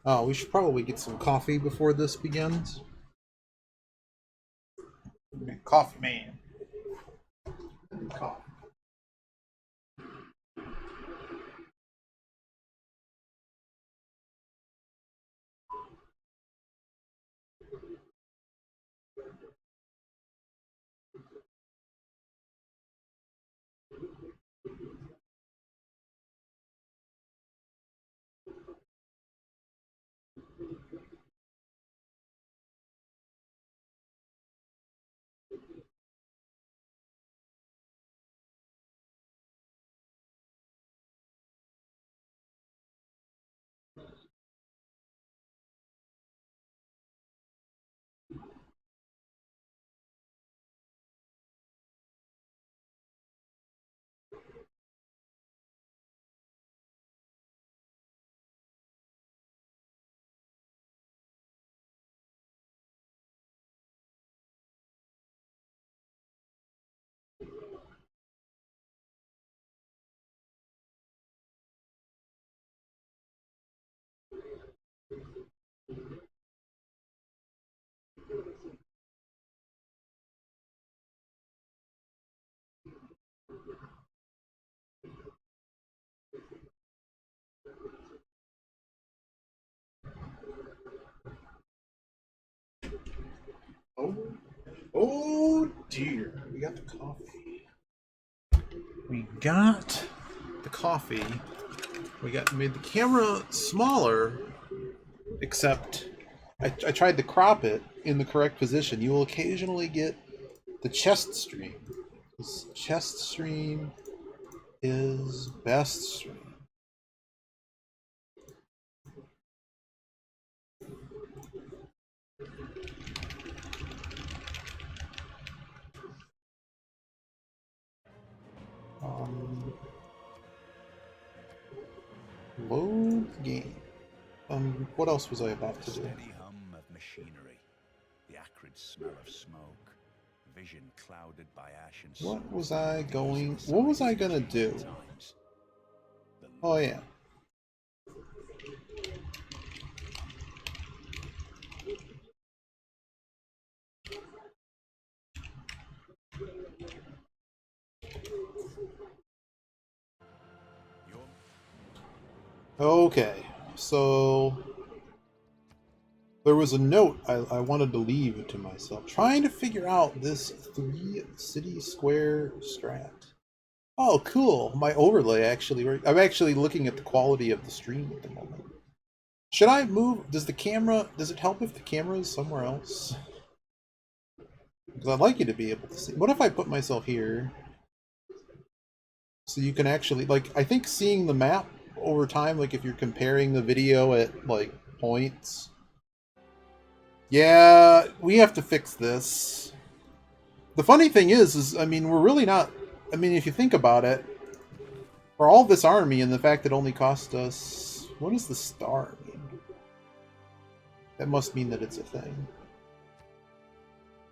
Oh, we should probably get some coffee before this begins. Coffee man. Coffee. Oh, oh dear. We got the coffee. We got the coffee. We got made the camera smaller, except I tried to crop it in the correct position. You will occasionally get the chest stream. This chest stream is best stream. Um, load game. What else was I about to do? Steady hum of machinery, the acrid smell of smoke, vision clouded by ash and smoke. What was I gonna do? Oh yeah. Okay, so there was a note I wanted to leave to myself, trying to figure out this 3 city square strat. Oh, cool! My overlay actually worked. I'm actually looking at the quality of the stream at the moment. Should I move? Does the camera? Does it help if the camera is somewhere else? Because I'd like you to be able to see. What if I put myself here? So you can actually, like, I think seeing the map over time, like if you're comparing the video at, like, points. Yeah, we have to fix this. The funny thing is I mean, we're really not, I mean, if you think about it, for all this army and the fact it only cost us, what does the star mean? That must mean that it's a thing.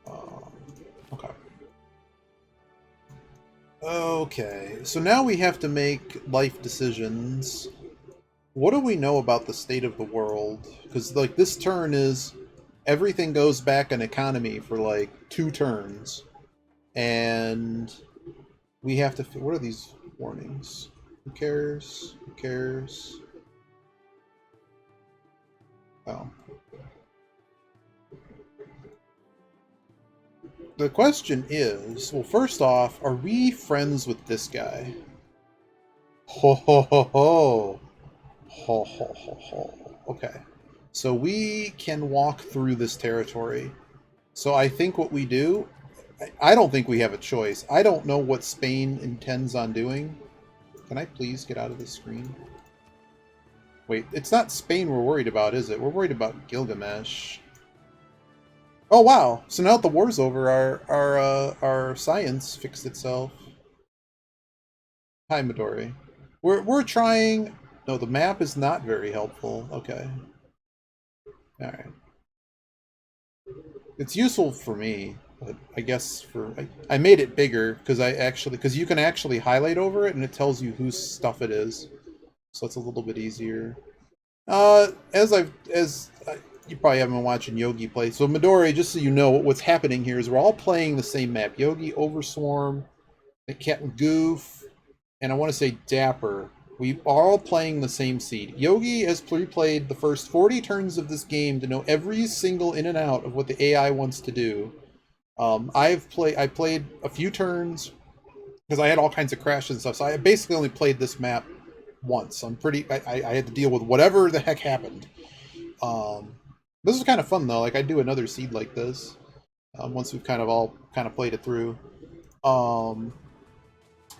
Um, okay. Okay, so now we have to make life decisions. What do we know about the state of the world? Because, like, this turn is everything goes back in economy for, like, 2 turns. And we have to. What are these warnings? Who cares? Who cares? Oh. The question is, well, first off, are we friends with this guy? Ho ho ho ho. Ho ho ho ho. Okay. So we can walk through this territory. So I think what we do, I don't think we have a choice. I don't know what Spain intends on doing. Can I please get out of this screen? Wait, it's not Spain we're worried about, is it? We're worried about Gilgamesh. Oh wow! So now that the war's over, our science fixed itself. Hi Midori. We're trying. No, the map is not very helpful. Okay. All right. It's useful for me, but I guess I made it bigger because you can actually highlight over it and it tells you whose stuff it is, so it's a little bit easier. You probably haven't been watching Yogi play. So Midori, just so you know, what's happening here is we're all playing the same map. Yogi, Overswarm, Captain Goof, and I want to say Dapper. We are all playing the same seed. Yogi has pre-played the first 40 turns of this game to know every single in and out of what the AI wants to do. I played a few turns because I had all kinds of crashes and stuff. So I basically only played this map once. I had to deal with whatever the heck happened. This is kind of fun though. Like I'd do another seed like this once we've kind of all kind of played it through. Um,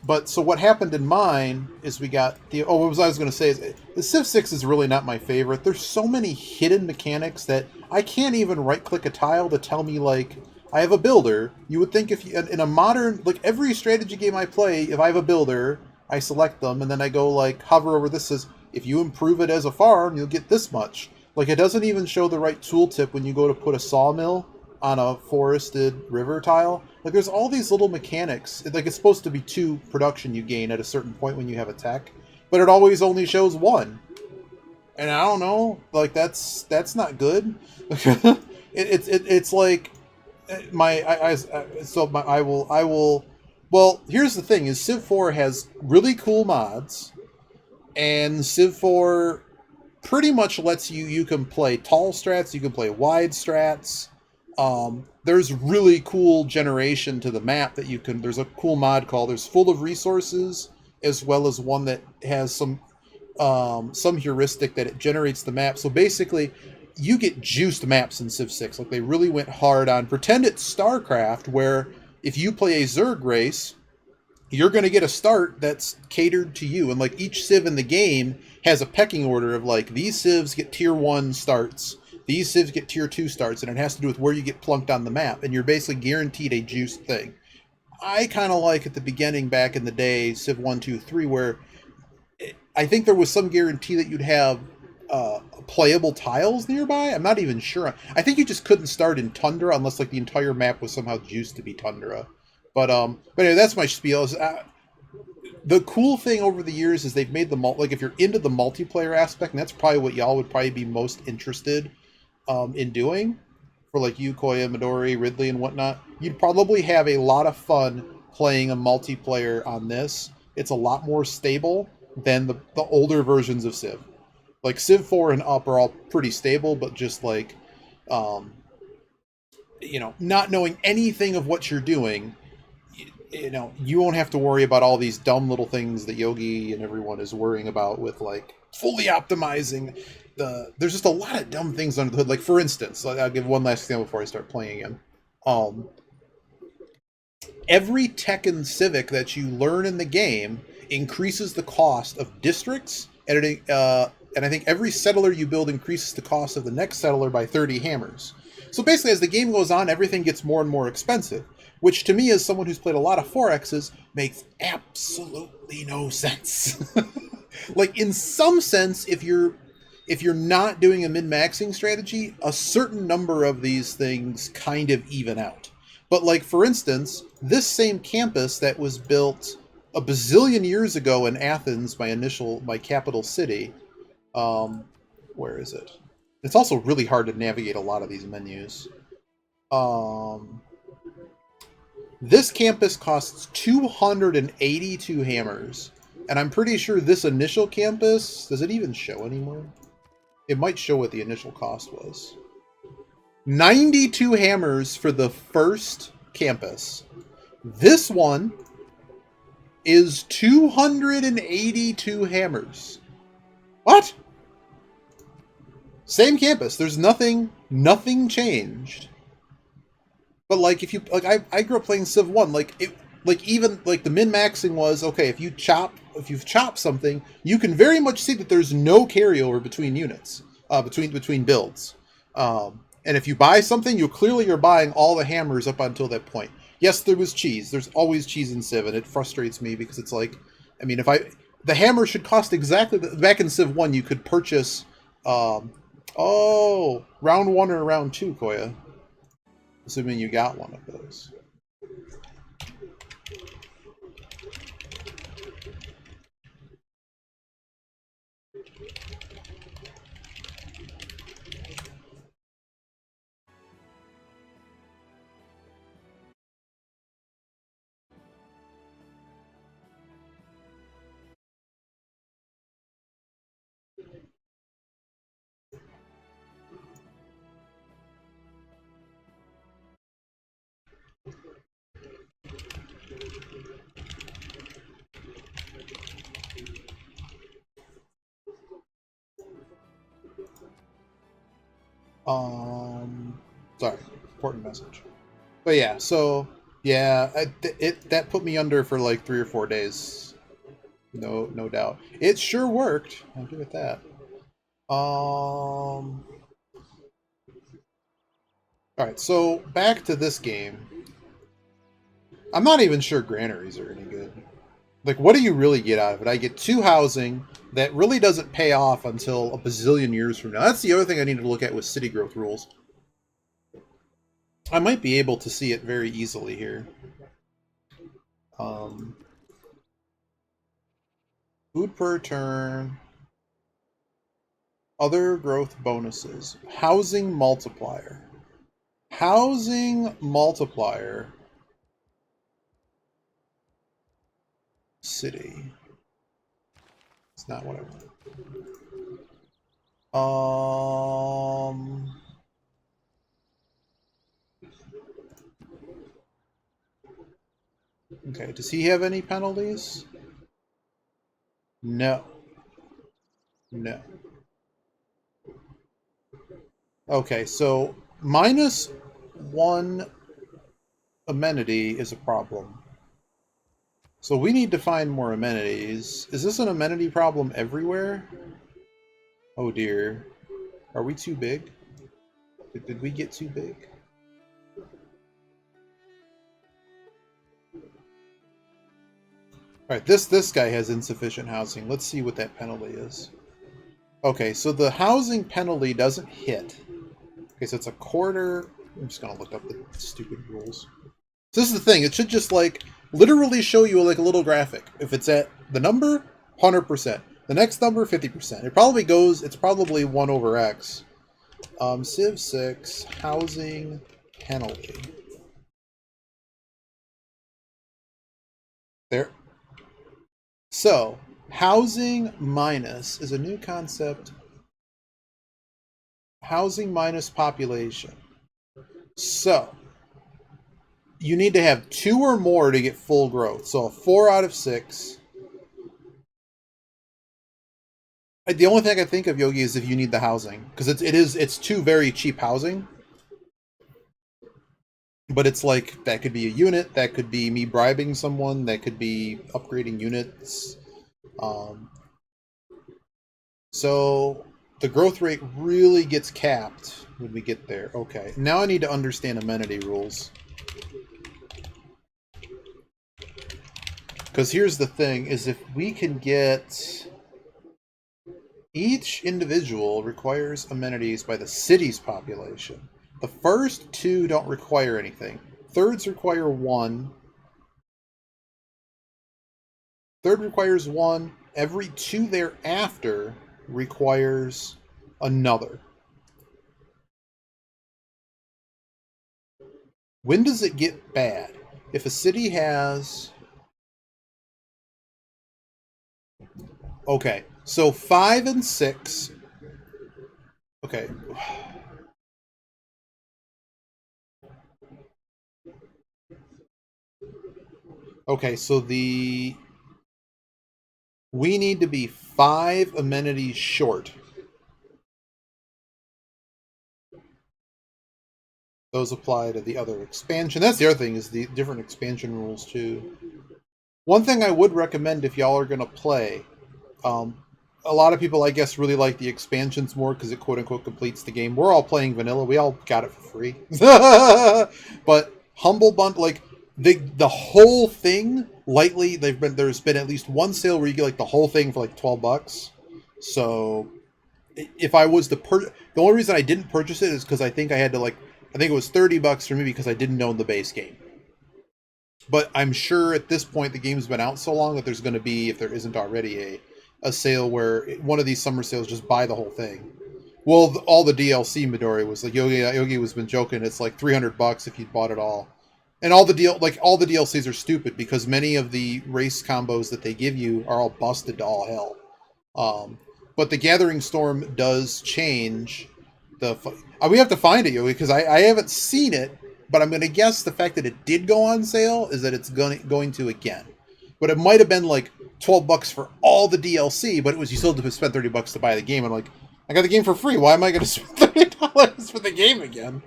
but so what happened in mine is we got the what was I was going to say is the Civ 6 is really not my favorite. There's so many hidden mechanics that I can't even right click a tile to tell me like I have a builder. You would think if you, in a modern like every strategy game I play, if I have a builder, I select them and then I go like hover over this says if you improve it as a farm, you'll get this much. Like it doesn't even show the right tooltip when you go to put a sawmill on a forested river tile. Like there's all these little mechanics. Like it's supposed to be 2 production you gain at a certain point when you have a tech, but it always only shows 1. And I don't know, like that's not good. It's like my I so my I will. Well, here's the thing: is Civ 4 has really cool mods, and Civ 4 pretty much lets you can play tall strats, you can play wide strats. There's really cool generation to the map that you can. There's a cool mod called "There's Full of Resources," as well as one that has some heuristic that it generates the map. So basically, you get juiced maps in Civ 6. Like they really went hard on pretend it's StarCraft, where if you play a Zerg race, you're going to get a start that's catered to you. And like each civ in the game has a pecking order of like these civs get tier 1 starts, these civs get tier 2 starts, and it has to do with where you get plunked on the map. And you're basically guaranteed a juiced thing. I kind of like at the beginning back in the day, Civ 1, 2, 3, where I think there was some guarantee that you'd have playable tiles nearby. I'm not even sure. I think you just couldn't start in Tundra unless like the entire map was somehow juiced to be Tundra. But anyway, that's my spiel. The cool thing over the years is they've made the like if you're into the multiplayer aspect, and that's probably what y'all would probably be most interested in doing for like you, Koya, Midori, Ridley, and whatnot. You'd probably have a lot of fun playing a multiplayer on this. It's a lot more stable than the older versions of Civ. Like Civ 4 and up are all pretty stable, but just like not knowing anything of what you're doing, you won't have to worry about all these dumb little things that Yogi and everyone is worrying about with like fully optimizing there's just a lot of dumb things under the hood. Like for instance, I'll give one last example before I start playing again. Every tech and civic that you learn in the game increases the cost of districts, and I think every settler you build increases the cost of the next settler by 30 hammers. So basically, as the game goes on, everything gets more and more expensive, which to me, as someone who's played a lot of 4Xs, makes absolutely no sense. Like in some sense, if you're not doing a min-maxing strategy, a certain number of these things kind of even out. But like for instance, this same campus that was built a bazillion years ago in Athens, my capital city. Where is it? It's also really hard to navigate a lot of these menus. Um, this campus costs 282 hammers, and I'm pretty sure this initial campus, does it even show anymore? It might show what the initial cost was. 92 hammers for the first campus. This one is 282 hammers. What? Same campus. There's nothing changed. But like if you like I grew up playing Civ 1, even like the min-maxing was okay, if you've chopped something, you can very much see that there's no carryover between units, between builds. And if you buy something, you clearly are buying all the hammers up until that point. Yes, there was cheese. There's always cheese in Civ, and it frustrates me because it's like, I mean, the hammer should cost exactly back in Civ 1 you could purchase round 1 or round 2, Koya. Assuming you got one of those. Sorry, important message. But yeah, so yeah, that put me under for like 3 or 4 days. No doubt. It sure worked. I'll give it that. All right, so back to this game. I'm not even sure granaries are any good. Like, what do you really get out of it? I get 2 housing that really doesn't pay off until a bazillion years from now. That's the other thing I need to look at with city growth rules. I might be able to see it very easily here. Food per turn. Other growth bonuses. Housing multiplier. Housing multiplier. City. It's not what I want. Okay, does he have any penalties? No. No. Okay, so -1 amenity is a problem. So we need to find more amenities. Is this an amenity problem everywhere? Oh dear. Are we too big? Did we get too big? Alright, this guy has insufficient housing. Let's see what that penalty is. Okay, so the housing penalty doesn't hit. Okay, so it's a quarter. I'm just gonna look up the stupid rules. So this is the thing. It should just like literally show you like a little graphic. If it's at the number, 100%. The next number, 50%. It probably goes. It's probably 1 over X. CIV6 housing penalty. There. So housing minus is a new concept. Housing minus population. So you need to have 2 or more to get full growth. So a 4 out of 6. The only thing I can think of, Yogi, is if you need the housing, because it's 2 very cheap housing. But it's like that could be a unit, that could be me bribing someone, that could be upgrading units. So the growth rate really gets capped when we get there. Okay, now I need to understand amenity rules. Because here's the thing, is if we can get... Each individual requires amenities by the city's population. The first 2 don't require anything. Thirds require 1. Third requires 1. Every 2 thereafter requires another. When does it get bad? If a city has... Okay, so 5 and 6... Okay. Okay, so we need to be 5 amenities short. Those apply to the other expansion. That's the other thing, is the different expansion rules too. One thing I would recommend if y'all are going to play, a lot of people, I guess, really like the expansions more because it quote-unquote completes the game. We're all playing vanilla. We all got it for free. But Humble Bundle, like, the whole thing, lightly, there's been at least one sale where you get like the whole thing for like $12. So if I was to the only reason I didn't purchase it is because I think I had to I think it was $30 for me because I didn't own the base game. But I'm sure at this point the game's been out so long that there's going to be, if there isn't already, a sale where one of these summer sales just buy the whole thing. Well, all the DLC Midori was like Yogi was been joking. It's like $300 if you bought it all. And all the DLCs are stupid because many of the race combos that they give you are all busted to all hell. But the Gathering Storm does change the. We have to find it, Yogi, because I haven't seen it, but I'm going to guess the fact that it did go on sale is that it's going to again. But it might have been like $12 for all the DLC, but it was you still had to spend $30 to buy the game. I'm like, I got the game for free. Why am I going to spend $40 for the game again.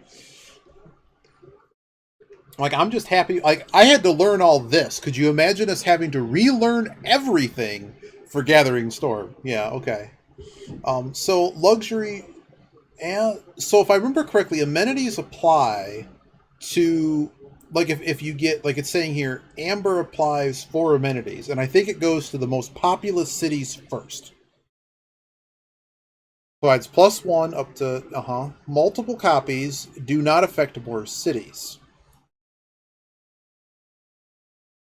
Like, I'm just happy. Like, I had to learn all this. Could you imagine us having to relearn everything for Gathering Storm? Yeah, okay. So luxury, and so if I remember correctly, amenities apply to, like, if you get, like, it's saying here, Amber applies for amenities, and I think it goes to the most populous cities first. Provides +1 up to multiple copies. Do not affect more cities.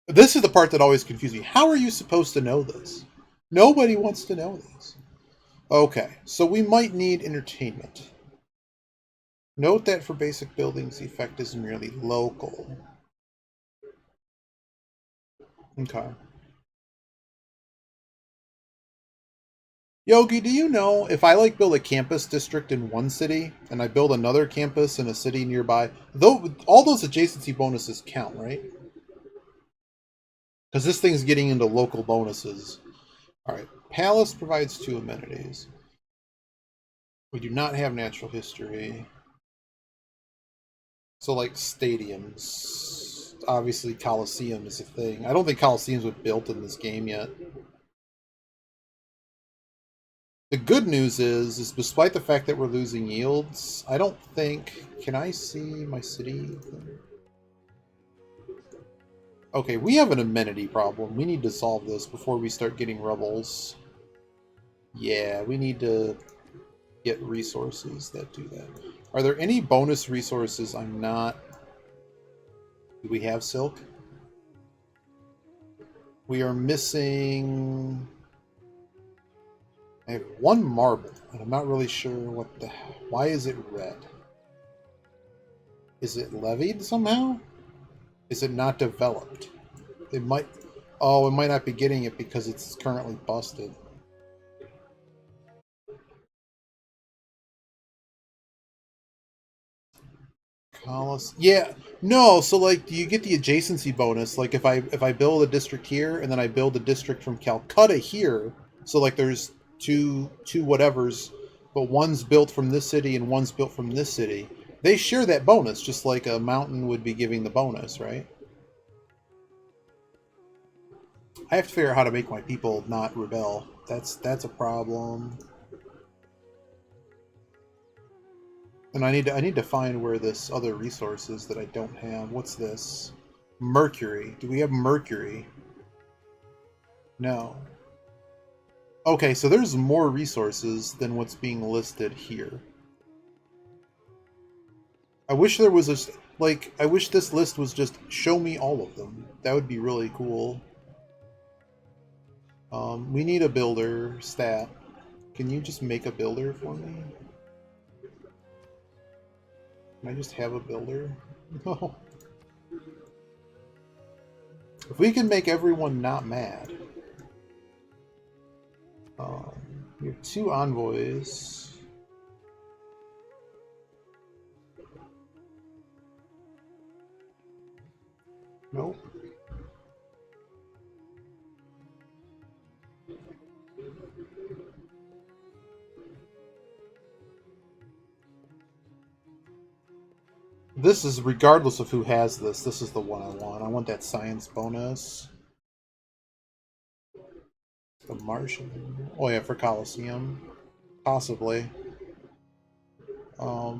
This is the part that always confused me. How are you supposed to know this? Nobody wants to know this. Okay, so we might need entertainment. Note that for basic buildings, the effect is merely local. Okay. Yogi, do you know if I like build a campus district in one city and I build another campus in a city nearby, though all those adjacency bonuses count, right? Because this thing's getting into local bonuses. All right. Palace provides 2 amenities. We do not have natural history. So, like, stadiums. Obviously, Coliseum is a thing. I don't think Coliseums were built in this game yet. The good news is despite the fact that we're losing yields, I don't think... Can I see my city? Okay, we have an amenity problem. We need to solve this before we start getting rebels. Yeah, we need to get resources that do that. Are there any bonus resources I'm not... Do we have silk? We are missing... I have 1 marble, and I'm not really sure what the... Why is it red? Is it levied somehow? Is it not developed? It might... Oh, it might not be getting it because it's currently busted. Yeah, no. So like, do you get the adjacency bonus? Like, if I build a district here and then I build a district from Calcutta here, so like there's two whatevers, but one's built from this city and one's built from this city. They share that bonus, just like a mountain would be giving the bonus, right? I have to figure out how to make my people not rebel. That's a problem. And I need to find where this other resource is that I don't have. What's this? Mercury. Do we have mercury? No. Okay, so there's more resources than what's being listed here. I wish there was a... Like, I wish this list was just show me all of them. That would be really cool. We need a builder stat. Can you just make a builder for me? Can I just have a builder? No. If we can make everyone not mad. We have 2 envoys. Nope. This is regardless of who has this. This is the one I want. I want that science bonus. The Martian. Oh yeah, for Coliseum. Possibly. I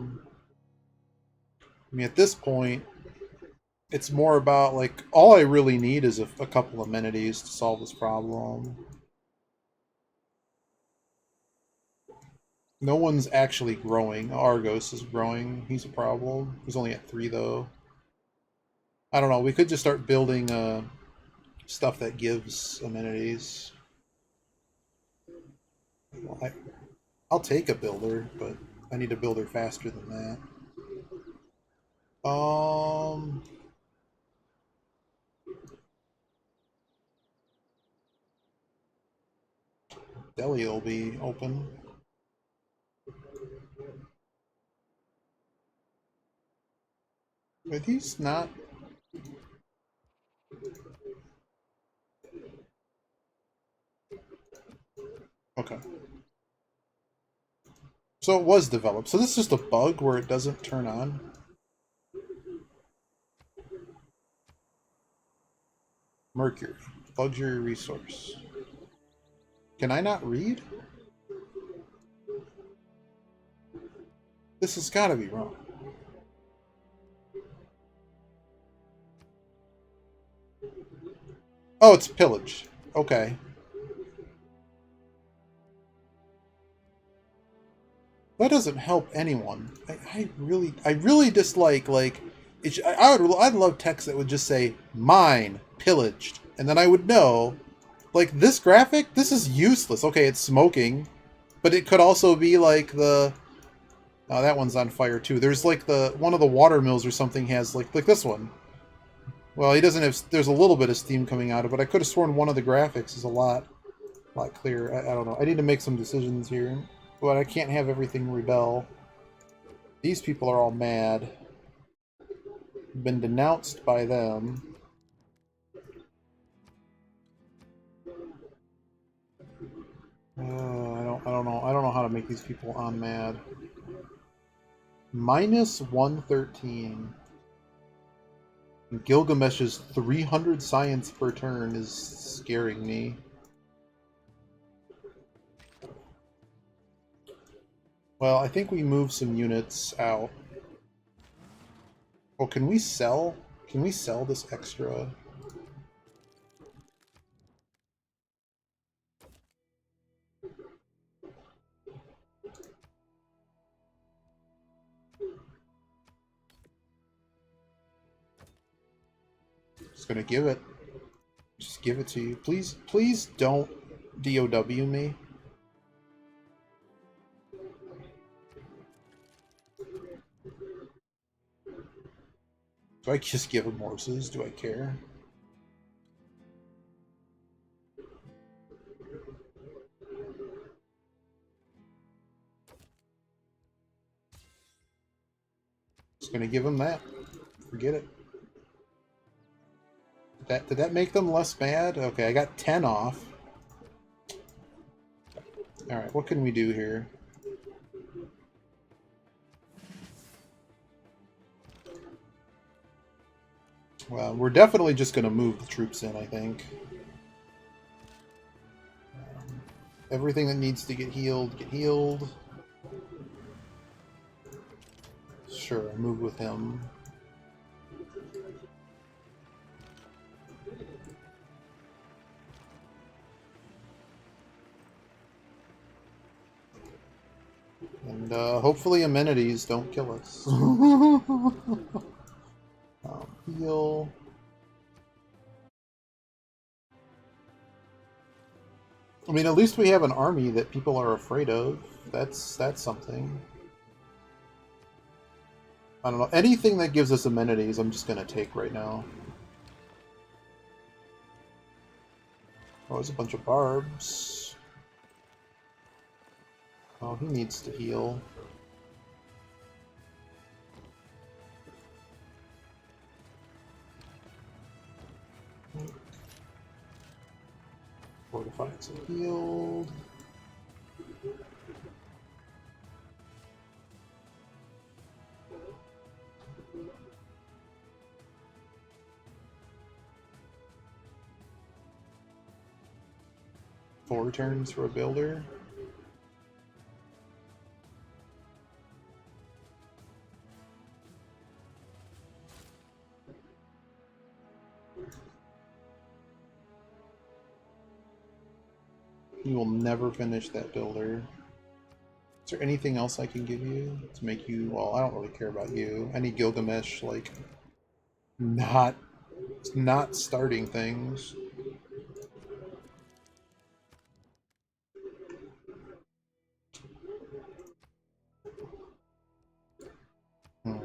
mean, at this point, it's more about, like, all I really need is a couple amenities to solve this problem. No one's actually growing. Argos is growing. He's a problem. He's only at 3, though. I don't know. We could just start building stuff that gives amenities. Well, I'll take a builder, but I need a builder faster than that. Delhi will be open. Are these not... Okay. So it was developed. So this is just a bug where it doesn't turn on. Mercury. Luxury resource. Can I not read? This has got to be wrong. Oh, it's pillage. Okay. That doesn't help anyone. I really dislike, like, I'd love text that would just say mine pillaged, and then I would know, like, this graphic, this is useless. Okay, it's smoking, but it could also be like the, oh, that one's on fire too. There's like the one of the water mills or something has like this one. Well, he doesn't have. There's a little bit of steam coming out of it. I could have sworn one of the graphics is a lot clearer. I don't know. I need to make some decisions here, but I can't have everything rebel. These people are all mad. Been denounced by them. I don't know how to make these people on mad. Minus 113. Gilgamesh's 300 science per turn is scaring me. Well, I think we move some units out. Oh, can we sell? Can we sell this extra? Just gonna give it. Just give it to you. Please, please don't DOW me. Do I just give him horses? Do I care? Just gonna give him that. Forget it. Did that make them less mad? Okay, I got 10 off. Alright, what can we do here? Well, we're definitely just going to move the troops in, I think. Everything that needs to get healed, get healed. Sure, move with him. And hopefully amenities don't kill us. Heal. I mean, at least we have an army that people are afraid of. That's something. I don't know. Anything that gives us amenities, I'm just gonna take right now. Oh, there's a bunch of barbs. Oh, he needs to heal. Fortifieds are healed. Four turns for a builder. You will never finish that builder. Is there anything else I can give you to make you... Well, I don't really care about you. Any Gilgamesh, like, not starting things. Hmm.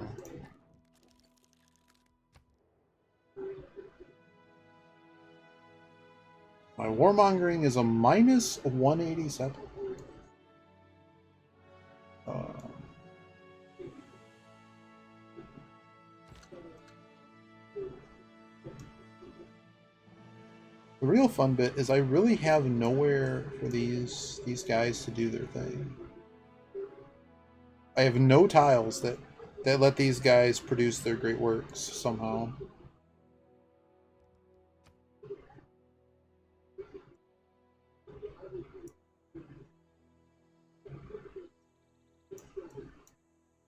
My warmongering is a minus 187. The real fun bit is I really have nowhere for these guys to do their thing. I have no tiles that let these guys produce their great works somehow.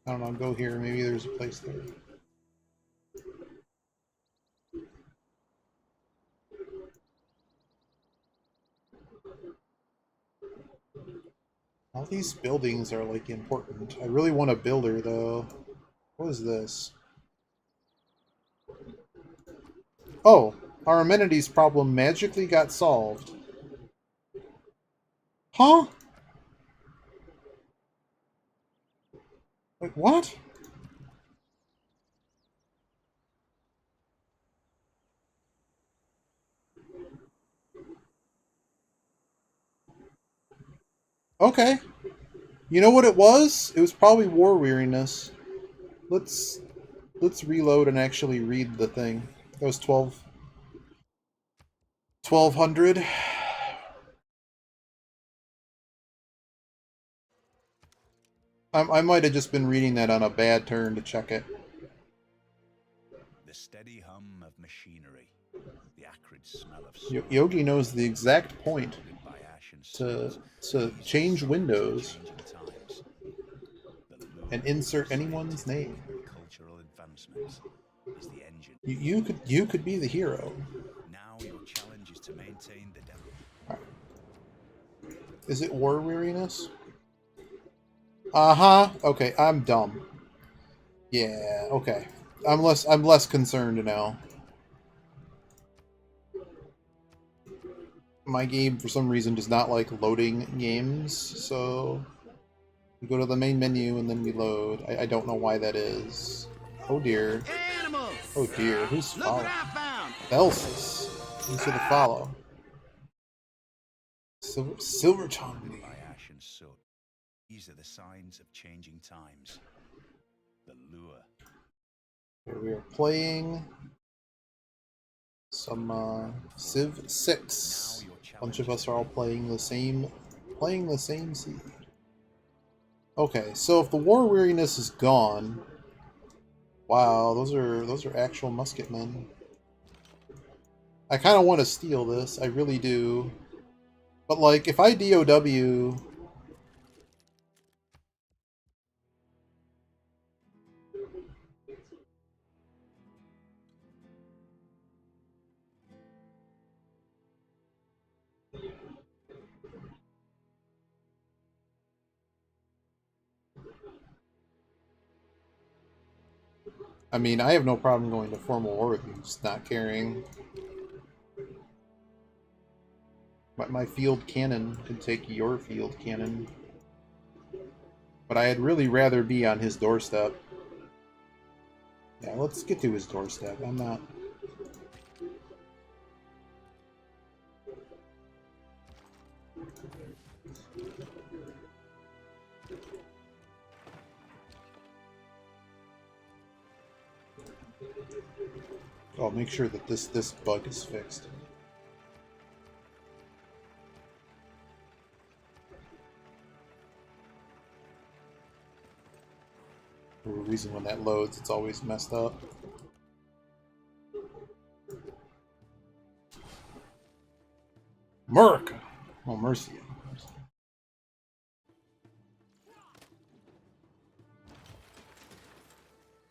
I don't know, go here. Maybe there's a place there. All these buildings are like important. I really want a builder though. What is this? Oh, our amenities problem magically got solved. Huh? Like what? Okay. You know what it was? It was probably war weariness. Let's let's reload and actually read the thing. That was 1200. I might have just been reading that on a bad turn to check it. The steady hum of machinery, the acrid smell of smoke, Yogi knows the exact point clouded by ash and to soot. to These are change the signs of windows changing times. The lure and of insert anyone's scientific name. and cultural advancements is the engine. You could be the hero. Now your challenge is to maintain the demo. Right. Is it war weariness? Uh-huh. Okay, I'm dumb. Yeah, okay. I'm less concerned now. My game for some reason does not like loading games, so we go to the main menu and then we load. I don't know why that is. Oh dear. Animals! Oh dear. Who's Look what following? I found! Belsis. Who's gonna follow? Silver tongue. By ash and soot. These are the signs of changing times. The lure. Here we are playing some Civ 6. A bunch of us are all playing the same seed. Okay, so if the war weariness is gone, wow, those are actual musketmen. I kind of want to steal this, I really do. But like, if I DOW, I mean, I have no problem going to formal war with you, just not caring. But my field cannon could take your field cannon. But I'd really rather be on his doorstep. Yeah, let's get to his doorstep. I'm not... I'll make sure that this bug is fixed. For a reason when that loads, it's always messed up. Merc! Oh, Mercia.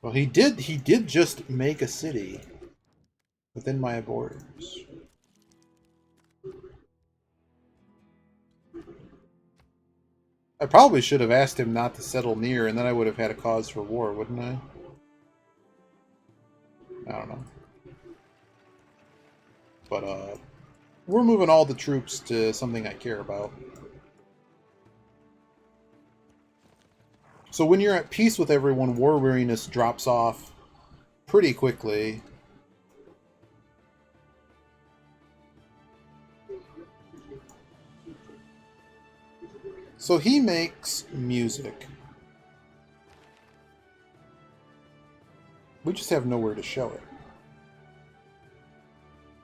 Well, he did just make a city within my borders. I probably should have asked him not to settle near, and then I would have had a cause for war, wouldn't I? I don't know. But, we're moving all the troops to something I care about. So when you're at peace with everyone, war weariness drops off pretty quickly. So he makes music. We just have nowhere to show it.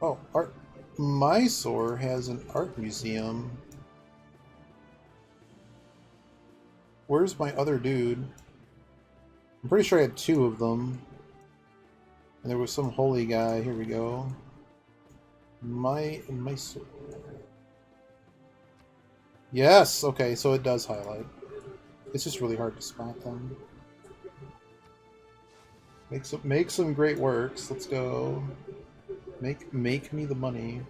Oh, art. Mysore has an art museum. Where's my other dude? I'm pretty sure I had 2 of them. And there was some holy guy. Here we go. My sword. Yes! Okay, so it does highlight. It's just really hard to spot them. Make some great works. Let's go. Make me the money.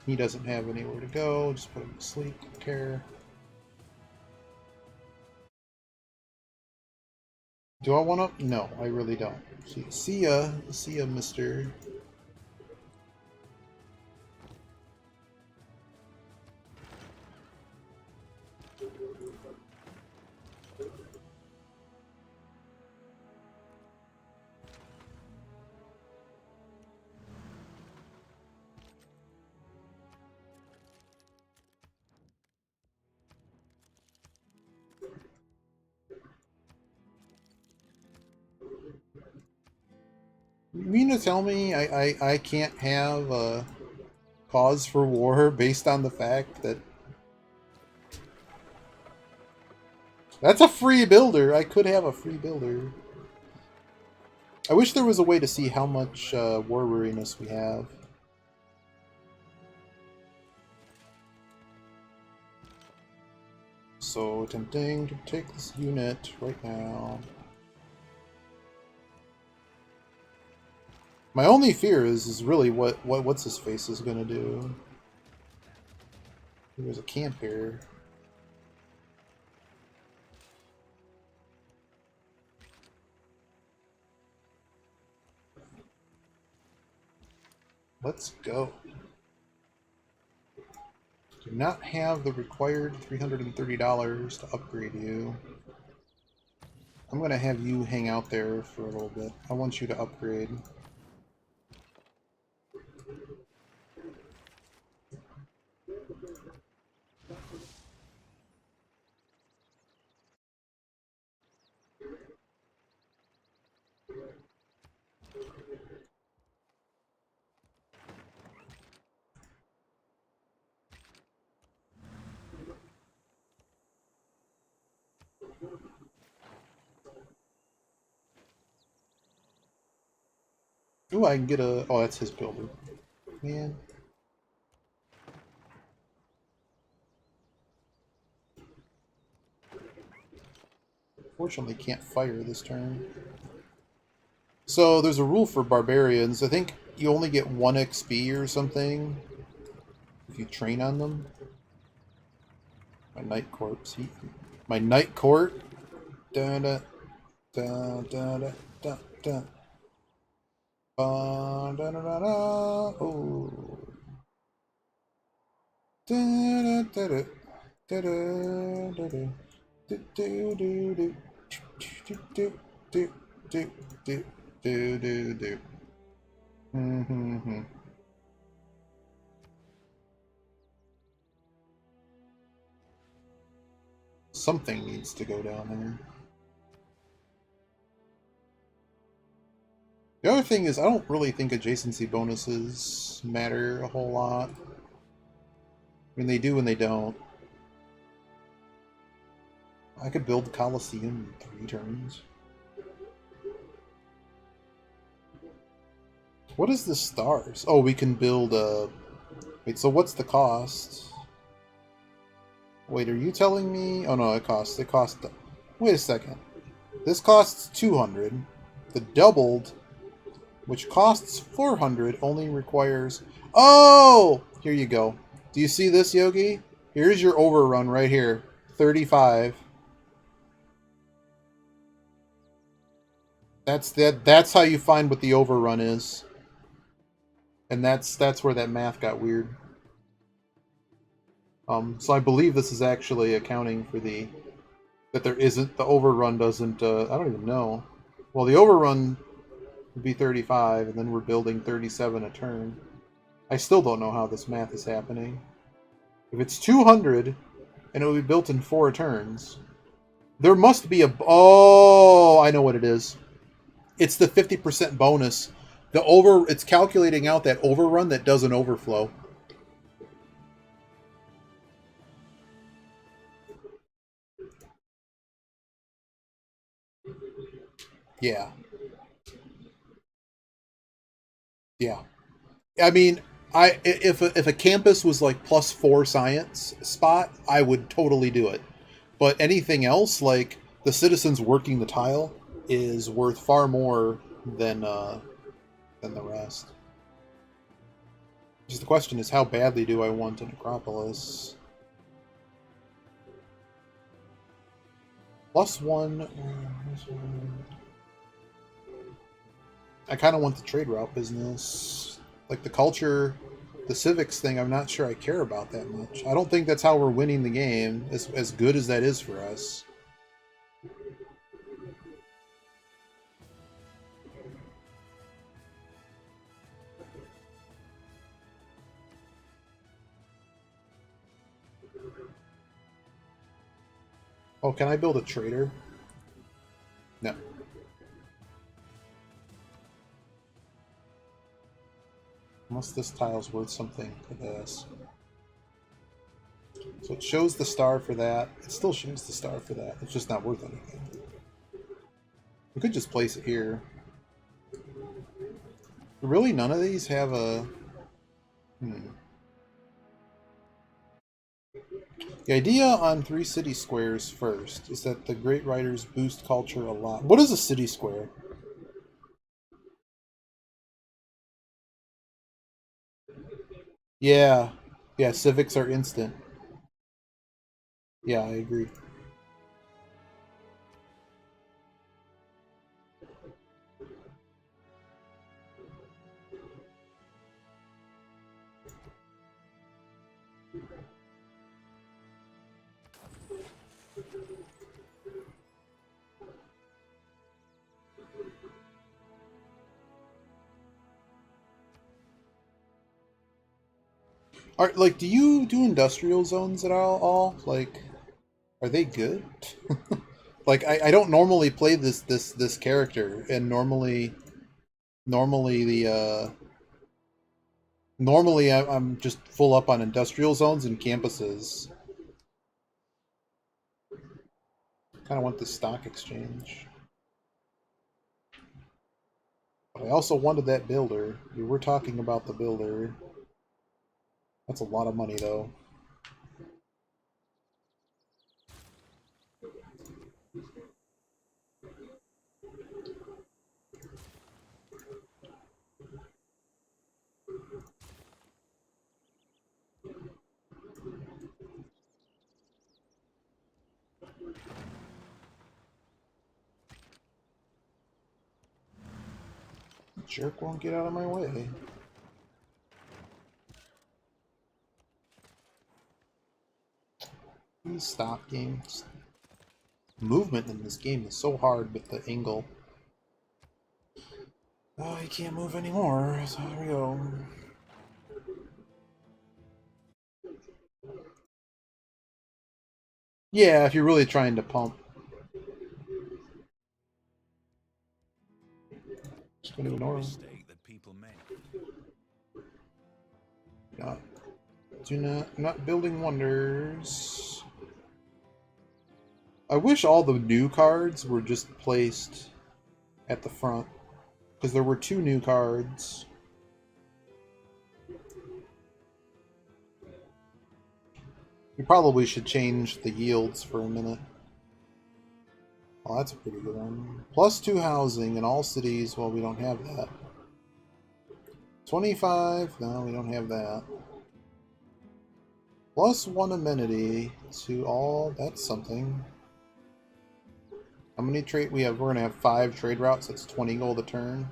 He doesn't have anywhere to go. Just put him to sleep. Don't care. Do I want to? No, I really don't. See ya, mister. You mean to tell me I can't have a cause for war based on the fact that that's a free builder? I could have a free builder. I wish there was a way to see how much war weariness we have. So tempting to take this unit right now. My only fear is really what's his face is gonna do. There's a camp here. Let's go. Do not have the required $330 to upgrade you. I'm gonna have you hang out there for a little bit. I want you to upgrade. Ooh, I can get a... Oh, that's his builder. Man. Fortunately, can't fire this turn. So, there's a rule for barbarians. I think you only get 1 XP or something if you train on them. My Knight Corpse. My Knight Court. Da da da da da da da. Da da da da. Oh. Da da da da da da da da. Do do do do do do do do do do do do. Something needs to go down there. The other thing is, I don't really think adjacency bonuses matter a whole lot. I mean, they do and they don't. I could build the Colosseum in 3 turns. What is the stars? Oh, we can build a... Wait, so what's the cost? Wait, are you telling me? Oh no, it costs... Wait a second. This costs 200. The doubled, which costs 400, only requires... Oh! Here you go. Do you see this, Yogi? Here's your overrun right here. 35. That's how you find what the overrun is. And that's where that math got weird. So I believe this is actually accounting for the overrun doesn't I don't even know. Well, the overrun would be 35 and then we're building 37 a turn. I still don't know how this math is happening. If it's 200 and it will be built in 4 turns, there must be a... Oh, I know what it is. It's the 50% bonus. It's calculating out that overrun that does an overflow. Yeah. Yeah. I mean, if a campus was like +4 science spot, I would totally do it. But anything else, like the citizens working the tile, is worth far more than the rest. Just the question is, how badly do I want an Acropolis? +1. I kind of want the trade route business. Like the culture, the civics thing, I'm not sure I care about that much. I don't think that's how we're winning the game, as good as that is for us. Oh, can I build a trader? No. Unless this tile's worth something for this. So it shows the star for that. It still shows the star for that. It's just not worth anything. We could just place it here. Really, none of these have a... The idea on 3 city squares first is that the great writers boost culture a lot. What is a city square? Yeah. Yeah, civics are instant. Yeah, I agree. Like, do you do industrial zones at all? Like, are they good? Like, I don't normally play this character, and normally the normally I'm just full up on industrial zones and campuses. Kind of want the stock exchange. But I also wanted that builder. We were talking about the builder. That's a lot of money, though. Jerk won't get out of my way. Please stop, games. Movement in this game is so hard with the angle. Oh, I can't move anymore, so here we go. Yeah, if you're really trying to pump. Just gonna ignore him. Mistake that people make. Not building wonders. I wish all the new cards were just placed at the front, because there were 2 new cards. We probably should change the yields for a minute. Oh, that's a pretty good one. +2 housing in all cities. Well, we don't have that. 25. No, we don't have that. +1 amenity to all. That's something. How many trade we have? We're gonna have 5 trade routes. That's 20 gold a turn.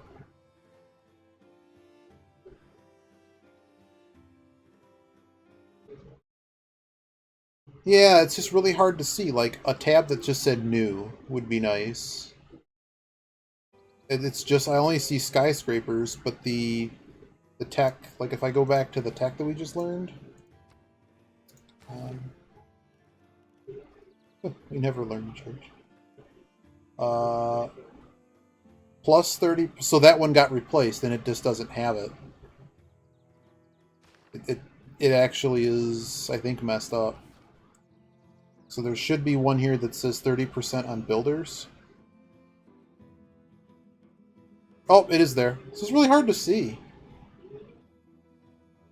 Yeah, it's just really hard to see. Like, a tab that just said new would be nice. It's just, I only see skyscrapers, but the the tech, like if I go back to the tech that we just learned, we never learned church. Plus 30, so that one got replaced and it just doesn't have it. It actually is, I think, messed up. So there should be one here that says 30% on builders. Oh, it is there. This is really hard to see.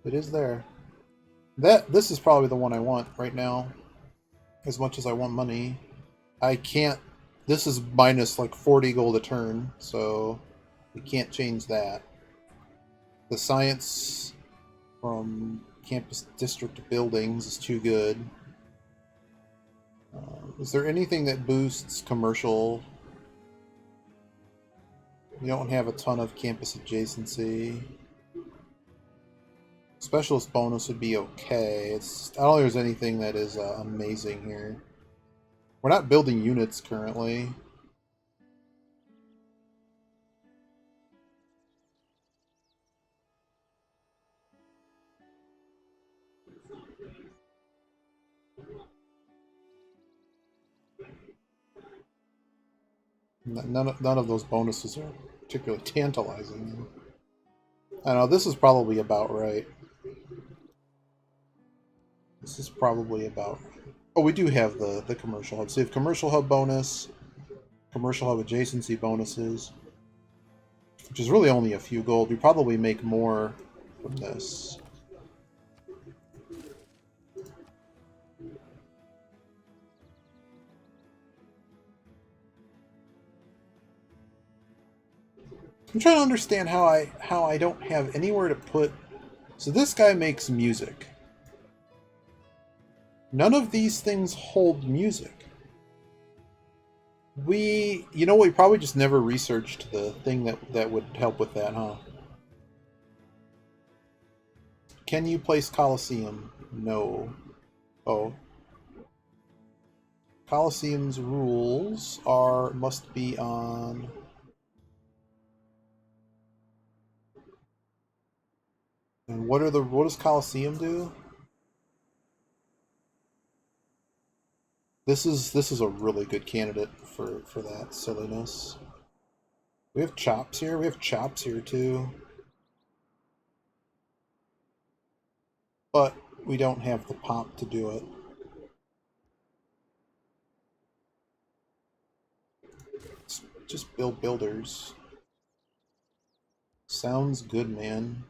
It is there. This is probably the one I want right now. As much as I want money. I can't... This is minus like 40 gold a turn, so we can't change that. The science from campus district buildings is too good. Is there anything that boosts commercial? We don't have a ton of campus adjacency. Specialist bonus would be okay. I don't think there's anything that is amazing here. We're not building units currently. None of those bonuses are particularly tantalizing. I don't know, this is probably about right. This is probably about right. Oh, we do have the commercial hub. So we have commercial hub bonus, commercial hub adjacency bonuses, which is really only a few gold. We probably make more from this. I'm trying to understand how I don't have anywhere to put. So this guy makes music. None of these things hold music. You know, we probably just never researched the thing that would help with that, huh? Can you place Colosseum? No. Oh. Colosseum's rules must be on. And what does Colosseum do? This is a really good candidate for that silliness. We have chops here. We have chops here too. But we don't have the pop to do it. Let's just build builders. Sounds good, man.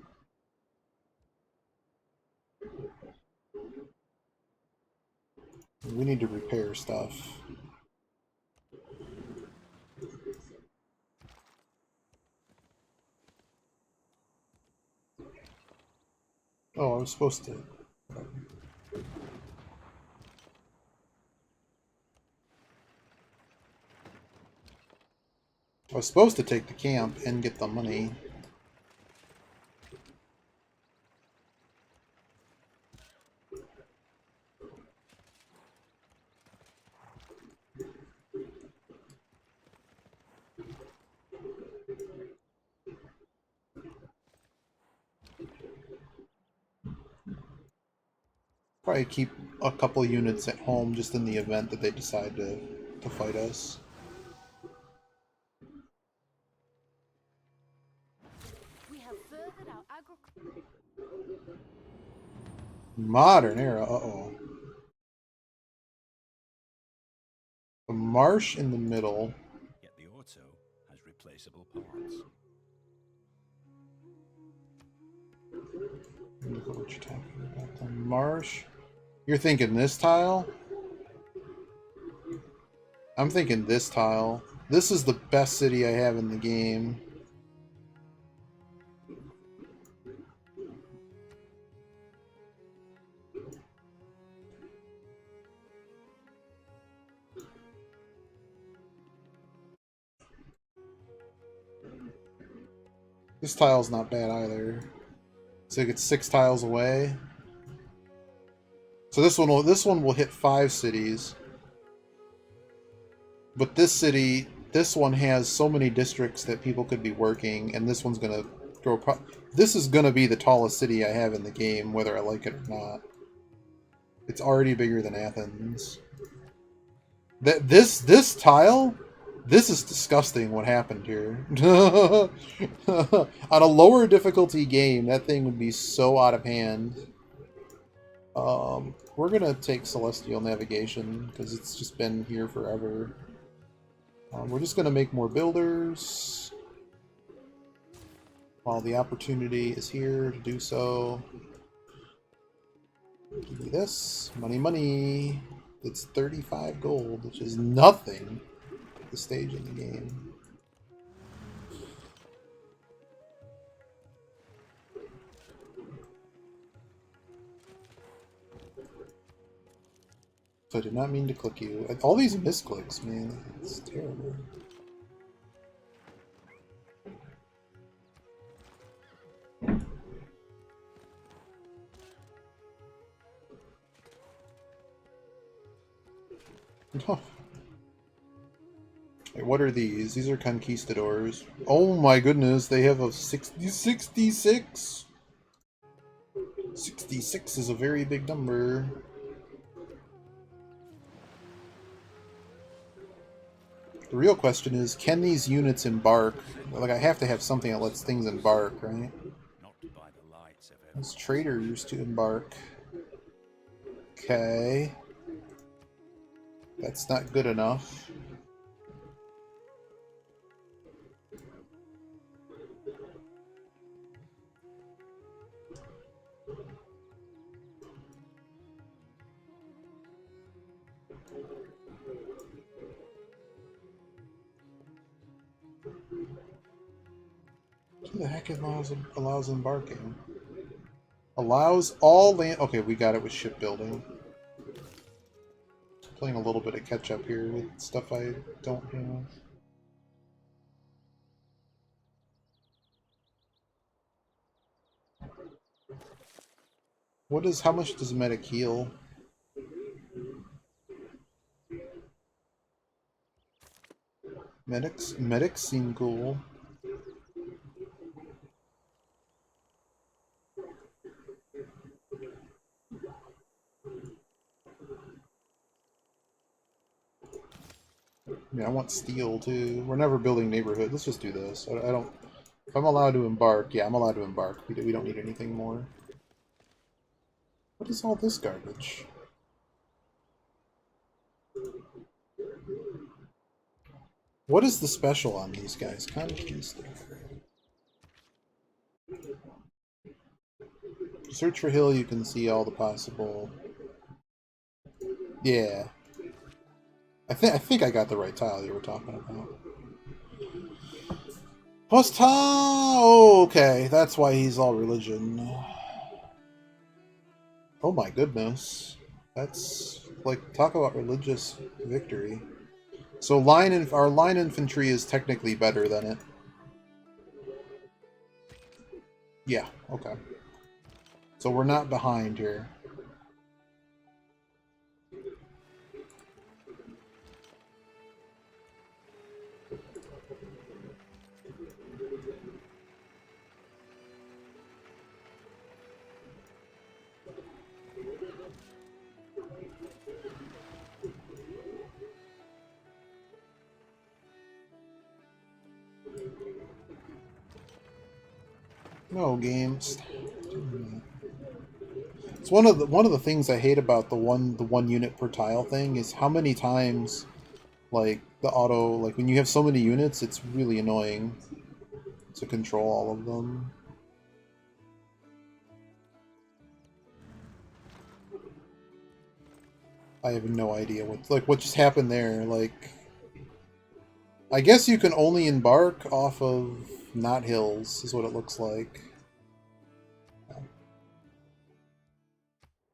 We need to repair stuff. Oh, I was supposed to. I was supposed to take the camp and get the money. Probably keep a couple units at home just in the event that they decide to fight us. We have furthered our Modern era, uh-oh. A marsh in the middle. Yet the auto has replaceable parts. Look at what you're talking about. The marsh. You're thinking this tile? I'm thinking this tile. This is the best city I have in the game. This tile's not bad either. So it's 6 tiles away. So this one will hit 5 cities. But this one has so many districts that people could be working, and this one's gonna This is gonna be the tallest city I have in the game, whether I like it or not. It's already bigger than Athens. This tile, this is disgusting. What happened here? On a lower difficulty game, that thing would be so out of hand. We're gonna take Celestial Navigation because it's just been here forever. We're just gonna make more builders while the opportunity is here to do so. Give me this. Money, money. It's 35 gold, which is nothing at this stage in the game. So I did not mean to click you. All these misclicks, man. It's terrible. Oh. Wait, what are these? These are conquistadors. Oh my goodness, they have a 66. 66 is a very big number. The real question is, can these units embark? Like, I have to have something that lets things embark, right? Not by the lights of This trader used to embark. Okay. That's not good enough. Who the heck allows embarking? Allows all land... Okay, we got it with shipbuilding. Playing a little bit of catch up here with stuff I don't have. How much does medic heal? Medics seem cool. Yeah, I want steel too. We're never building neighborhood. Let's just do this. I don't... If I'm allowed to embark, yeah, I'm allowed to embark. We don't need anything more. What is all this garbage? What is the special on these guys? Conquista. Search for hill, you can see all the possible... Yeah. I think I got the right tile you were talking about. Plus tile! Oh, okay, that's why he's all religion. Oh my goodness. That's, like, talk about religious victory. So our line infantry is technically better than it. Yeah, okay. So we're not behind here. No games. It's one of the things I hate about the one unit per tile thing is how many times, like, the auto, like, when you have so many units, it's really annoying to control all of them. I have no idea what just happened there. Like, I guess you can only embark off of not hills, is what it looks like.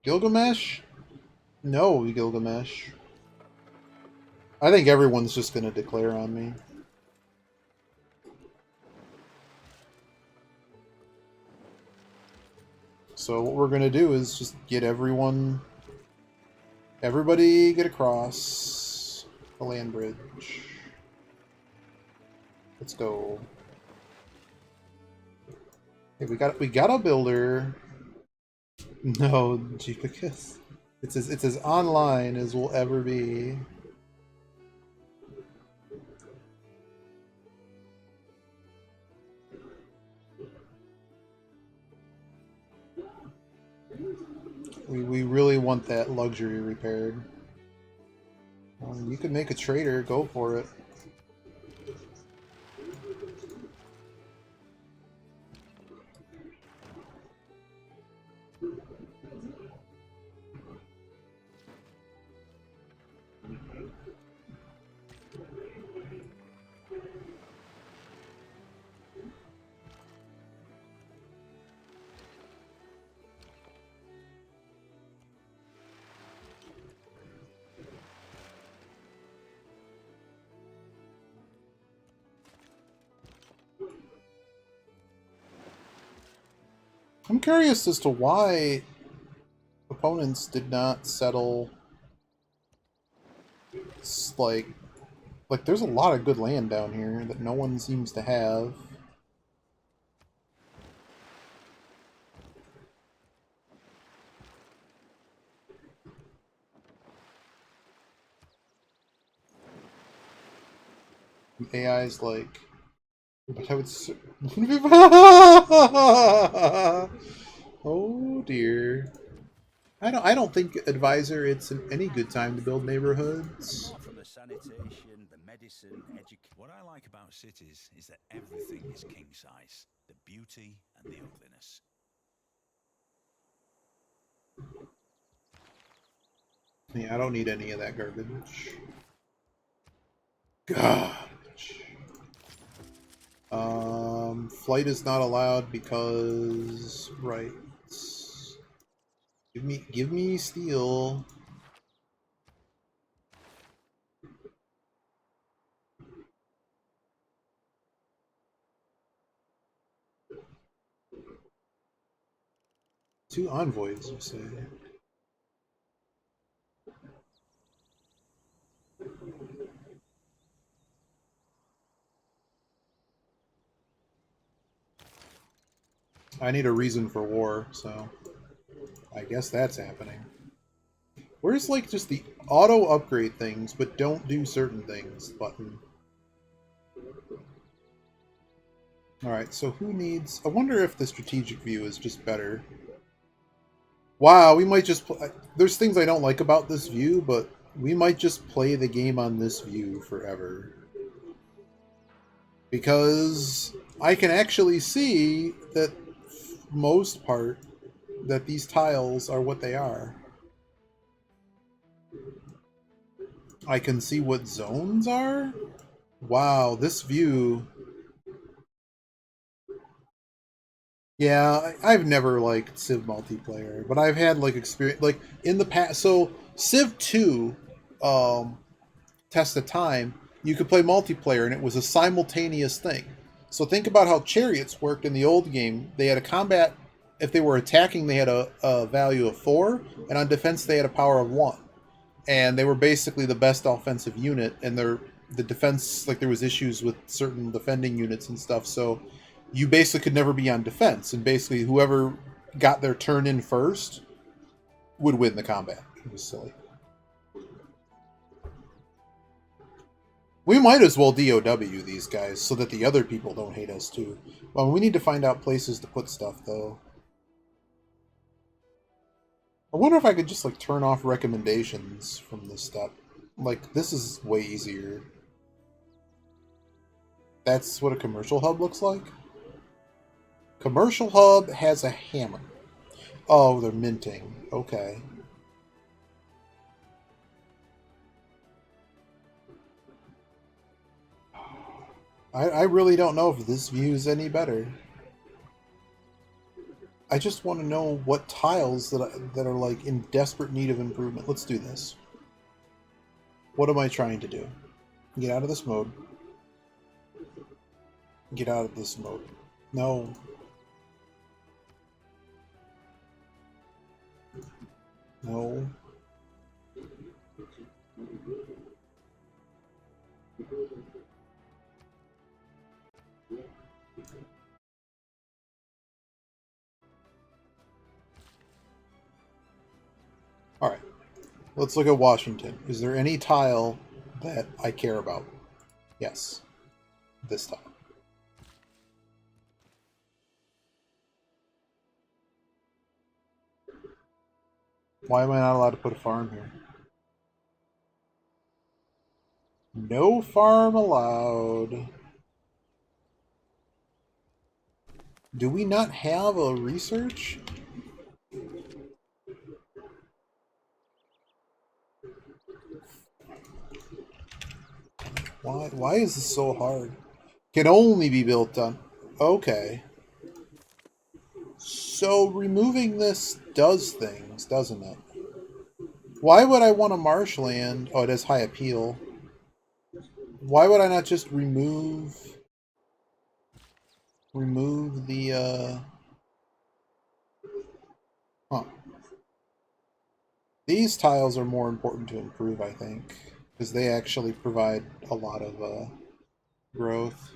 Gilgamesh? No, Gilgamesh. I think everyone's just gonna declare on me. So what we're gonna do is just get everybody get across the land bridge. Let's go. Hey, we got a builder. No, Jeepicus. It's as online as we'll ever be. We really want that luxury repaired. You can make a trader, go for it. I'm curious as to why opponents did not settle. Like, there's a lot of good land down here that no one seems to have. AI's like, but I would. Oh dear. I don't think advisor. It's any good time to build neighborhoods. Apart from the sanitation, the medicine, education. What I like about cities is that everything is king size. The beauty and the ugliness. Yeah, I don't need any of that garbage. Garbage. Flight is not allowed because right. Give me steel. Two envoys, you say? I need a reason for war, so I guess that's happening. Where's like just the auto upgrade things, but don't do certain things button? Alright, so who needs... I wonder if the strategic view is just better. Wow, we might just... There's things I don't like about this view, but we might just play the game on this view forever. Because I can actually see that most part that these tiles are what they are. I can see what zones are? Wow, this view... Yeah, I've never liked Civ multiplayer, but I've had like experience like in the past. So Civ 2, Test of Time, you could play multiplayer and it was a simultaneous thing. So think about how chariots worked in the old game. They had a combat. If they were attacking, they had a value of 4, and on defense they had a power of 1. And they were basically the best offensive unit, and the defense, like there was issues with certain defending units and stuff, so you basically could never be on defense, and basically whoever got their turn in first would win the combat. It was silly. We might as well DOW these guys so that the other people don't hate us too. Well, we need to find out places to put stuff though. I wonder if I could just like turn off recommendations from this step. Like this is way easier. That's what a commercial hub looks like? Commercial hub has a hammer. Oh, they're minting. Okay. I really don't know if this view is any better. I just want to know what tiles that are like in desperate need of improvement. Let's do this. What am I trying to do? Get out of this mode. Get out of this mode. No. No. Let's look at Washington. Is there any tile that I care about? Yes. This tile. Why am I not allowed to put a farm here? No farm allowed. Do we not have a research? Why is this so hard? Can only be built on... Okay. So removing this does things, doesn't it? Why would I want a marshland? Oh, it has high appeal. Why would I not just remove the huh. These tiles are more important to improve, I think, because they actually provide a lot of growth.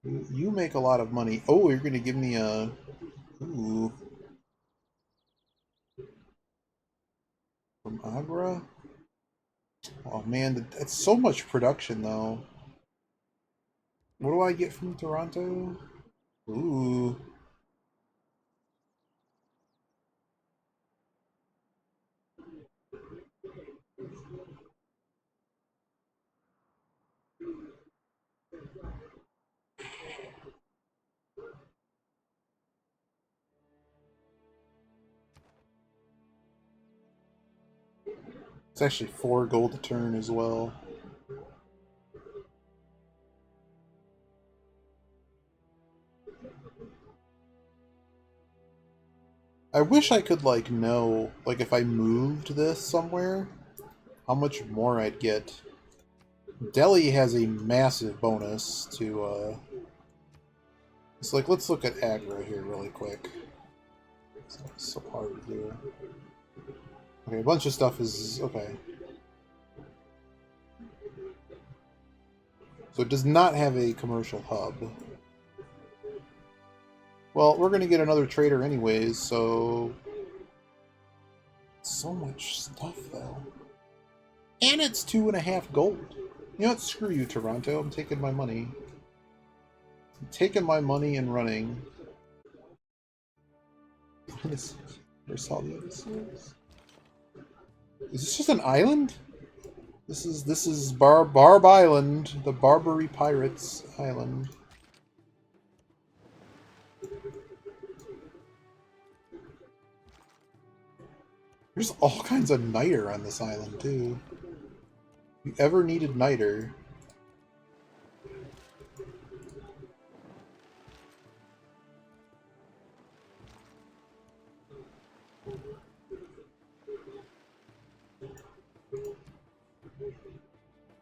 You make a lot of money. Oh, you're gonna give me a ooh from Agra? Oh man, that's so much production though. What do I get from Toronto? Ooh. It's actually 4 gold a turn as well. I wish I could, like, know, like, if I moved this somewhere, how much more I'd get. Delhi has a massive bonus to, it's like, let's look at Agra here really quick. It's so hard to do. Okay, a bunch of stuff is, okay. So it does not have a commercial hub. Well, we're gonna get another trader anyways, so... So much stuff, though. And it's 2.5 gold. You know what? Screw you, Toronto. I'm taking my money. I'm taking my money and running. What is... Where's all the other seals? Is this just an island? This is Barb Island, the Barbary Pirates Island. There's all kinds of niter on this island too. If you ever needed niter.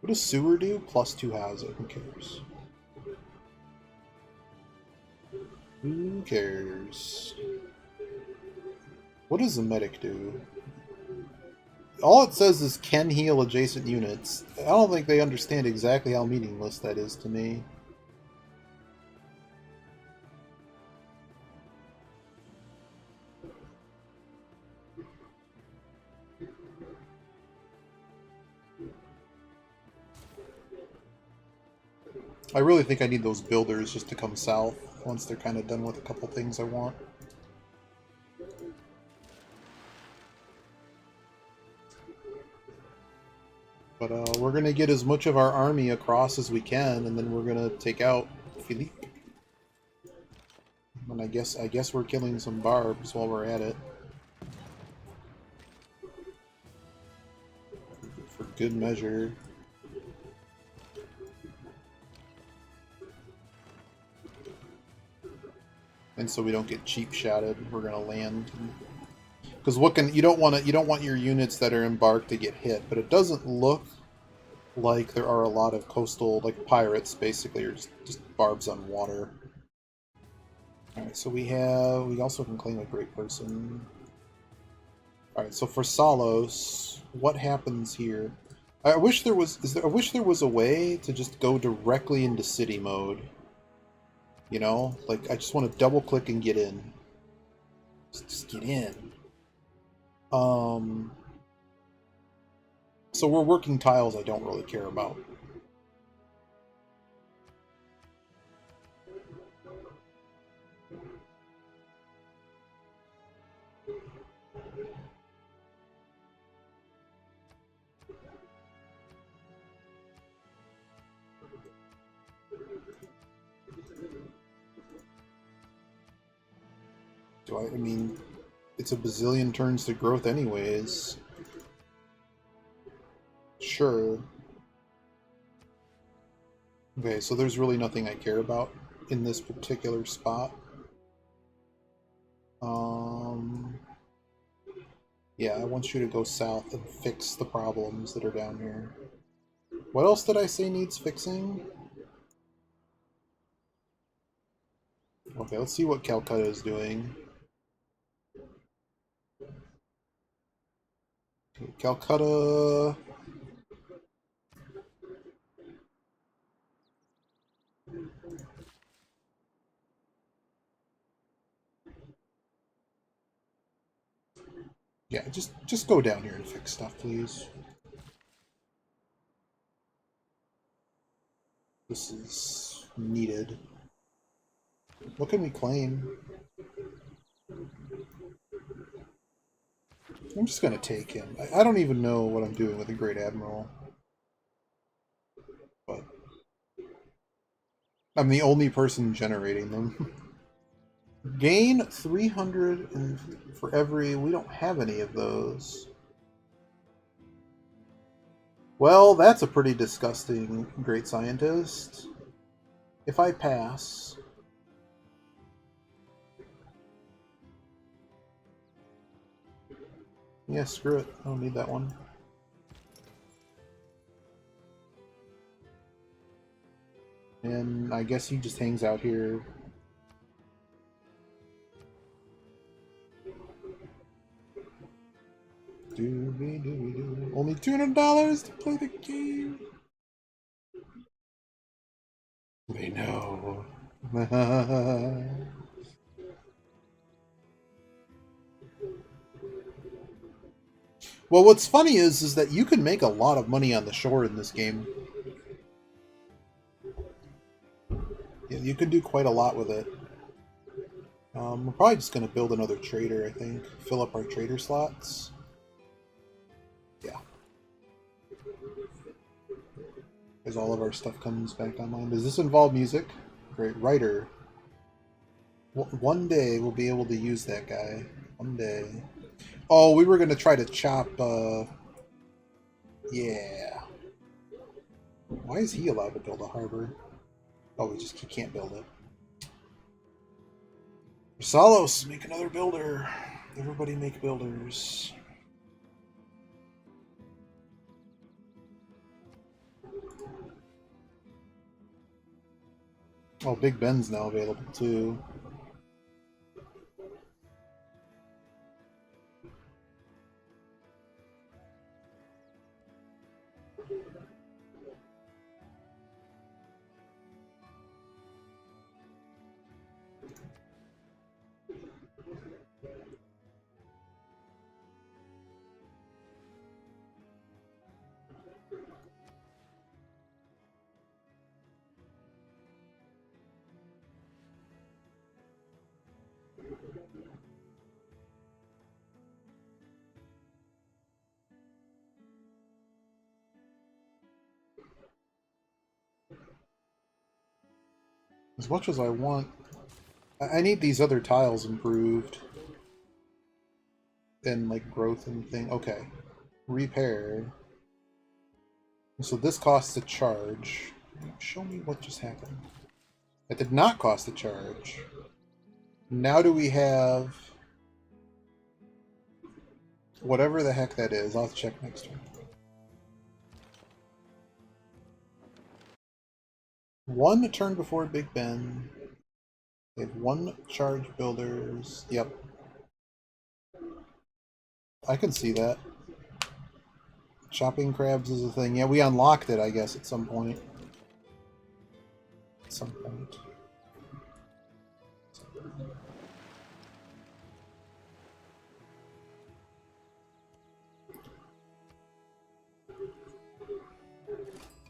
What does sewer do? +2 housing. Who cares? Who cares? What does the medic do? All it says is can heal adjacent units. I don't think they understand exactly how meaningless that is to me. I really think I need those builders just to come south once they're kind of done with a couple things I want. But we're going to get as much of our army across as we can, and then we're going to take out Philippe. And I guess we're killing some barbs while we're at it. For good measure. And so we don't get cheap shotted, we're gonna land. Because you don't want your units that are embarked to get hit, but it doesn't look like there are a lot of coastal, like pirates basically, or just barbs on water. Alright, so we also can claim a great person. Alright, so for Salos, what happens here? I wish there was a way to just go directly into city mode. You know? Like, I just want to double click and get in. Just get in. So we're working tiles I don't really care about. I mean, it's a bazillion turns to growth anyways. Sure. Okay, so there's really nothing I care about in this particular spot. Yeah, I want you to go south and fix the problems that are down here. What else did I say needs fixing? Okay, let's see what Calcutta is doing. Okay, Calcutta... Yeah, just go down here and fix stuff, please. This is needed. What can we claim? I'm just gonna take him. I don't even know what I'm doing with the Great Admiral. But I'm the only person generating them. Gain 300 for every... We don't have any of those. Well, that's a pretty disgusting Great Scientist. If I pass... Yeah, screw it. I don't need that one. And I guess he just hangs out here. Doobie-doobie-doo. Only $200 to play the game. They know. Well, what's funny is that you can make a lot of money on the shore in this game. Yeah, you can do quite a lot with it. We're probably just going to build another trader, I think. Fill up our trader slots. Yeah. As all of our stuff comes back online. Does this involve music? Great. Writer. One day we'll be able to use that guy. One day. Oh, we were going to try to chop... Yeah. Why is he allowed to build a harbor? Oh, he can't build it. Salos, make another builder. Everybody make builders. Oh, Big Ben's now available too. As much as I want... I need these other tiles improved. And, like, growth and thing. Okay. Repair. So this costs a charge. Show me what just happened. It did not cost a charge. Now do we have... Whatever the heck that is. I'll have to check next turn. One turn before Big Ben. They have one charge builders. Yep. I can see that. Chopping crabs is a thing. Yeah, we unlocked it, I guess, at some point. At some point.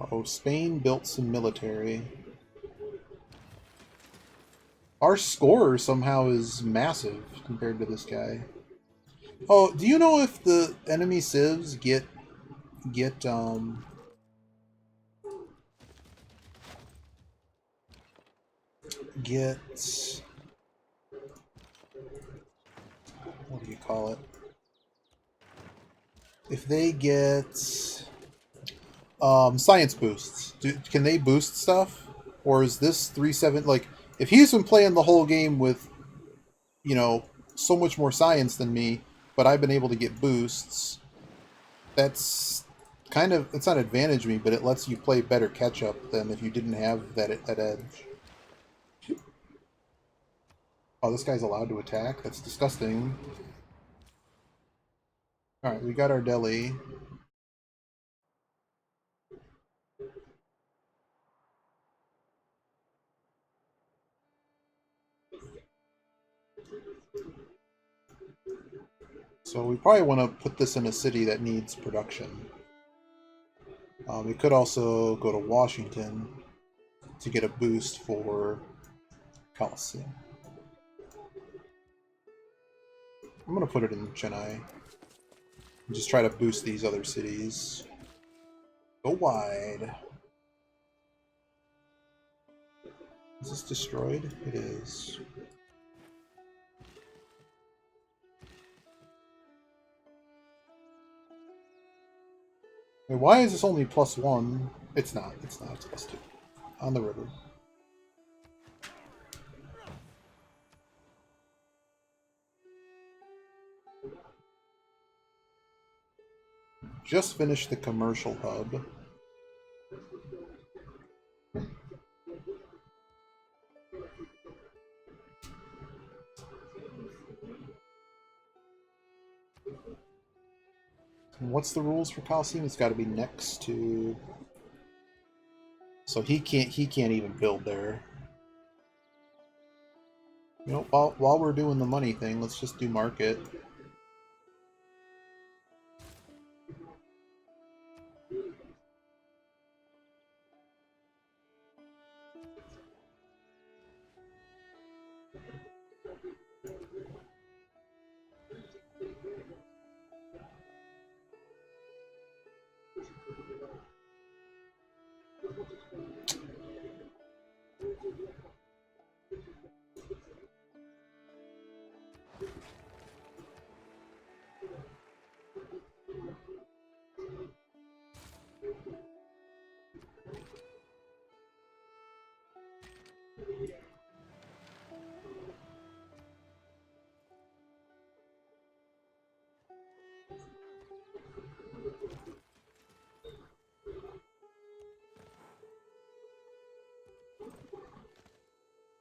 Oh, Spain built some military. Our score somehow is massive compared to this guy. Oh, do you know if the enemy civs get get what do you call it? If they get science boosts, can they boost stuff? Or is this 3-7 like if he's been playing the whole game with, you know, so much more science than me, but I've been able to get boosts, that's kind of, it's not advantage me, but it lets you play better catch up than if you didn't have that edge. Oh, this guy's allowed to attack? That's disgusting. Alright, we got our deli. So we probably want to put this in a city that needs production. We could also go to Washington to get a boost for Coliseum. I'm going to put it in Chennai. And just try to boost these other cities. Go wide. Is this destroyed? It is. Wait, why is this only +1? It's not. It's not. It's +2. On the river. Just finished the commercial hub. And what's the rules for Coliseum? It's got to be next to. So he can't even build there. You know, while we're doing the money thing, let's just do market.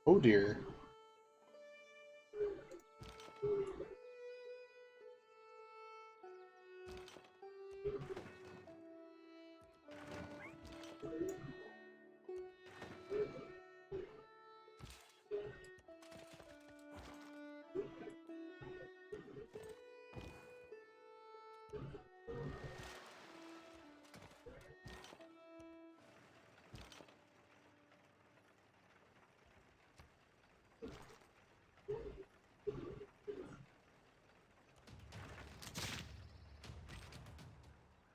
Oh dear.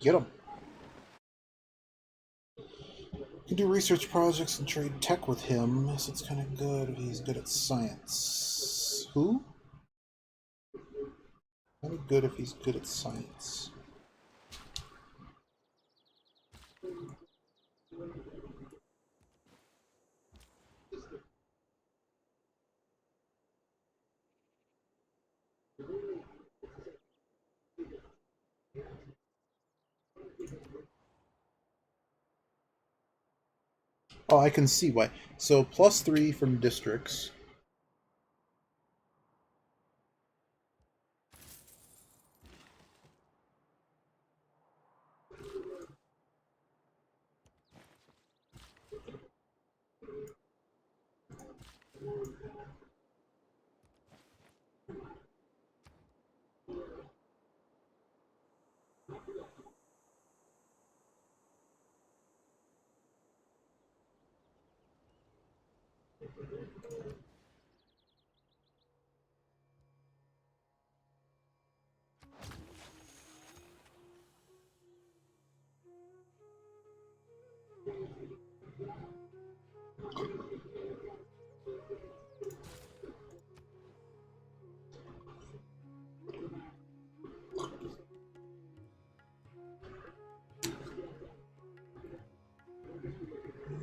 Get him. You can do research projects and trade tech with him, so it's kind of good if he's good at science. Who? Kind of good if he's good at science. Oh, I can see why. So +3 from districts.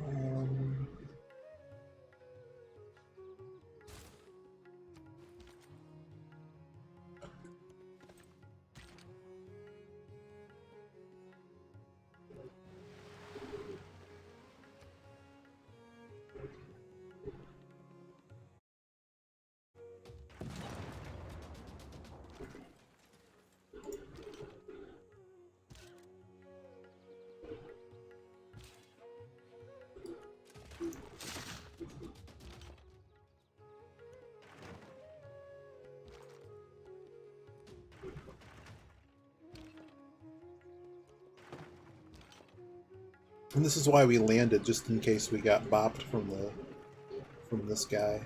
Um, and this is why we landed, just in case we got bopped from this guy.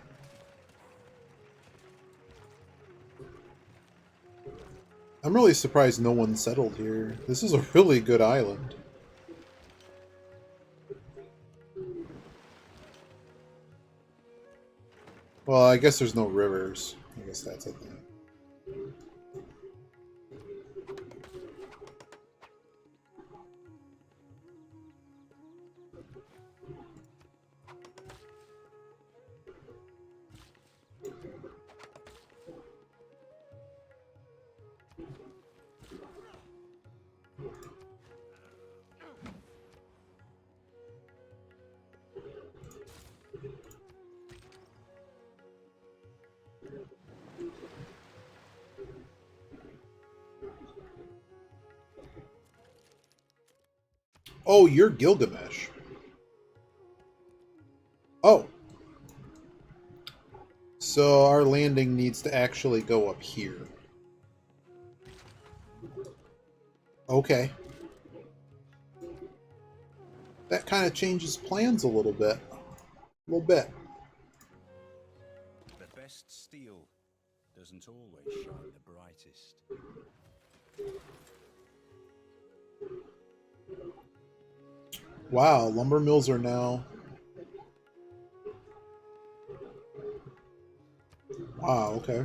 I'm really surprised no one settled here. This is a really good island. Well, I guess there's no rivers. I guess that's a thing. Oh, you're Gilgamesh. Oh. So our landing needs to actually go up here. Okay. That kind of changes plans a little bit. A little bit. The best steel doesn't always shine the brightest. Wow, lumber mills are now... Wow, okay.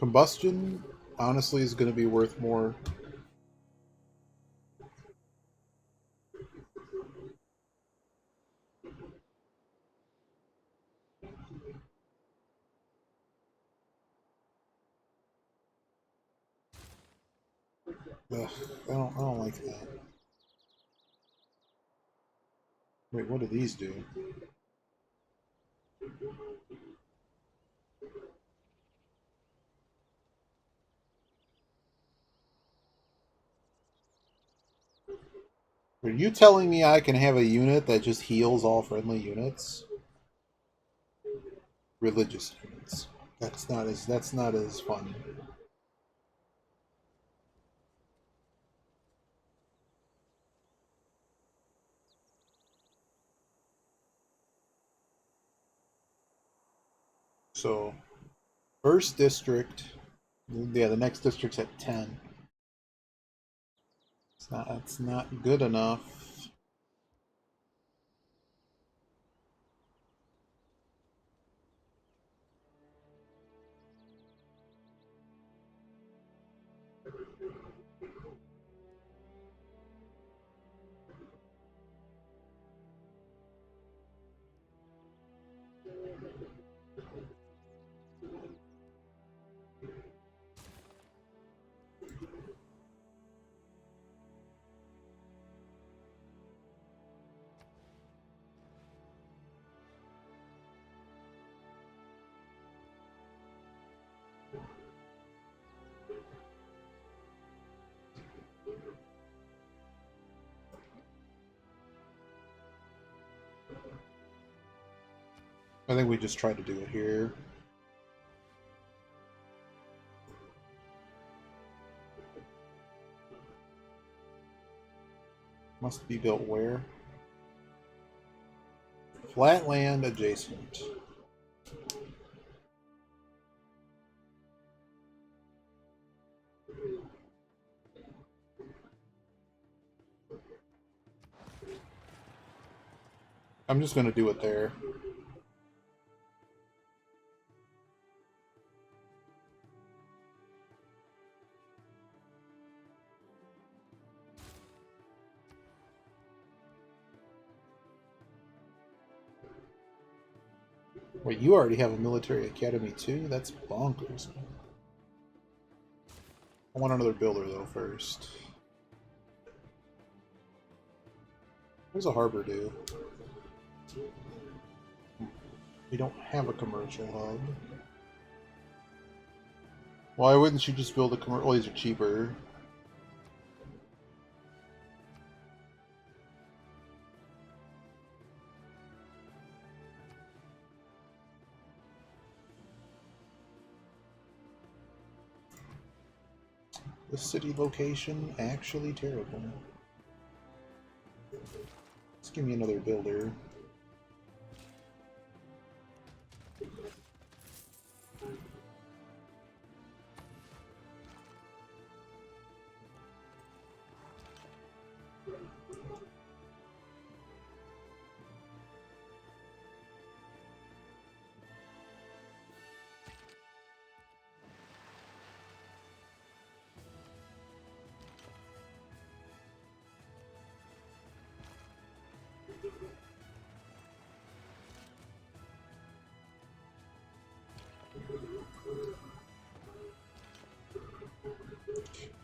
Combustion, honestly, is going to be worth more. Ugh, I don't like that. Wait, what do these do? Are you telling me I can have a unit that just heals all friendly units? Religious units. That's not as fun. So, first district, yeah, the next district's at 10. It's not good enough. I think we just tried to do it here. Must be built where? Flatland adjacent. I'm just going to do it there. Wait, you already have a military academy too? That's bonkers. I want another builder though first. What does a harbor do? We don't have a commercial hub. Why wouldn't you just build a commercial? Oh, these are cheaper. The city location actually terrible. Let's give me another builder.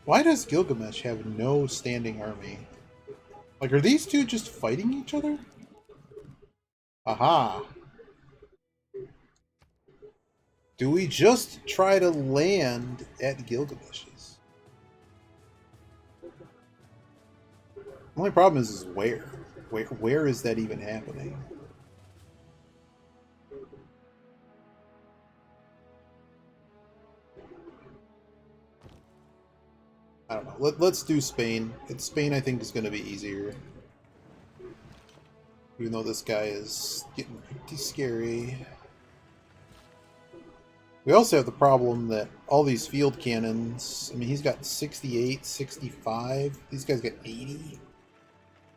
Why does Gilgamesh have no standing army? Like, are these two just fighting each other? Aha! Do we just try to land at Gilgamesh's? The only problem is where? Where is that even happening? I don't know. Let's do Spain. Spain, I think, is going to be easier. Even though this guy is getting pretty scary. We also have the problem that all these field cannons, I mean, he's got 68, 65. These guys got 80.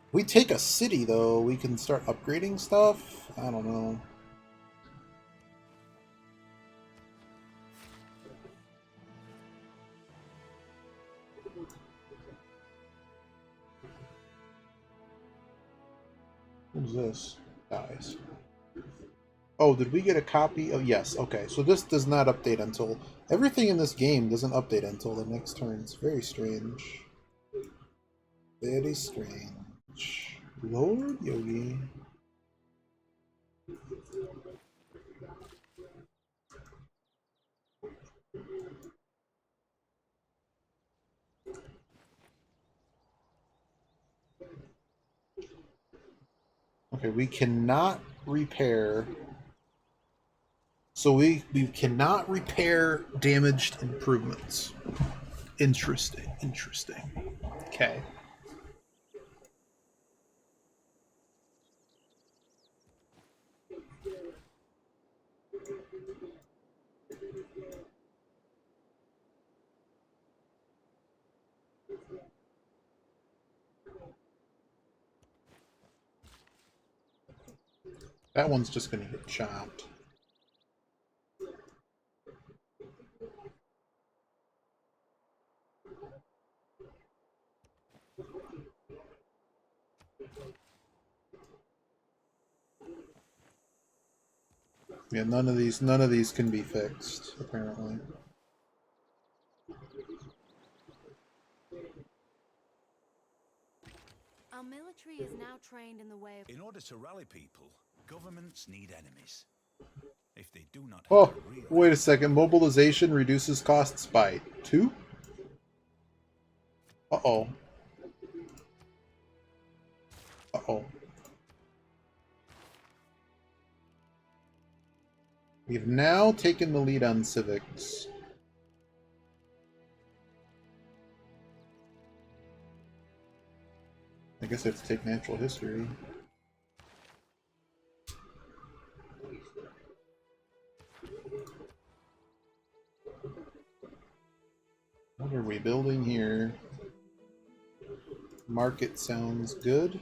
If we take a city, though, we can start upgrading stuff. I don't know. Who's this? Guys. Oh, did we get a copy? Oh, yes. Okay, so this does not update until... Everything in this game doesn't update until the next turn. It's very strange. Very strange. Lord Yogi. Okay, we cannot repair... So we cannot repair damaged improvements. Interesting, interesting. Okay. That one's just going to get chopped. Yeah, none of these can be fixed, apparently. Our military is now trained in the way of... In order to rally people, governments need enemies. If they do not have Oh, a real wait a second. Mobilization reduces costs by 2? Uh-oh. Uh-oh. We've now taken the lead on civics. I guess I have to take natural history. What are we building here? Market sounds good.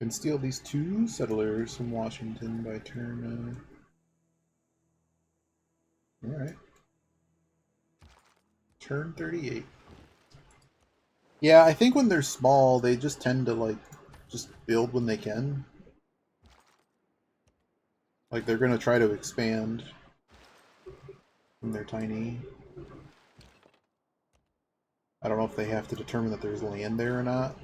Can steal these 2 settlers from Washington by turn. Alright. Turn 38. Yeah, I think when they're small, they just tend to, like, just build when they can. Like, they're gonna try to expand when they're tiny. I don't know if they have to determine that there's land there or not.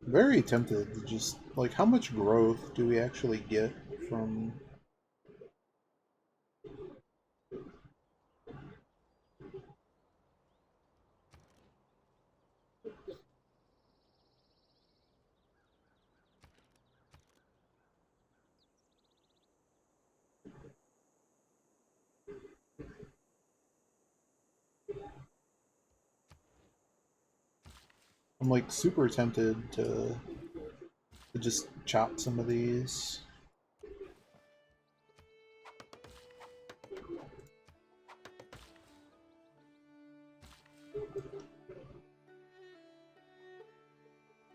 Very tempted to just, like, how much growth do we actually get from... I'm, like, super tempted to just chop some of these.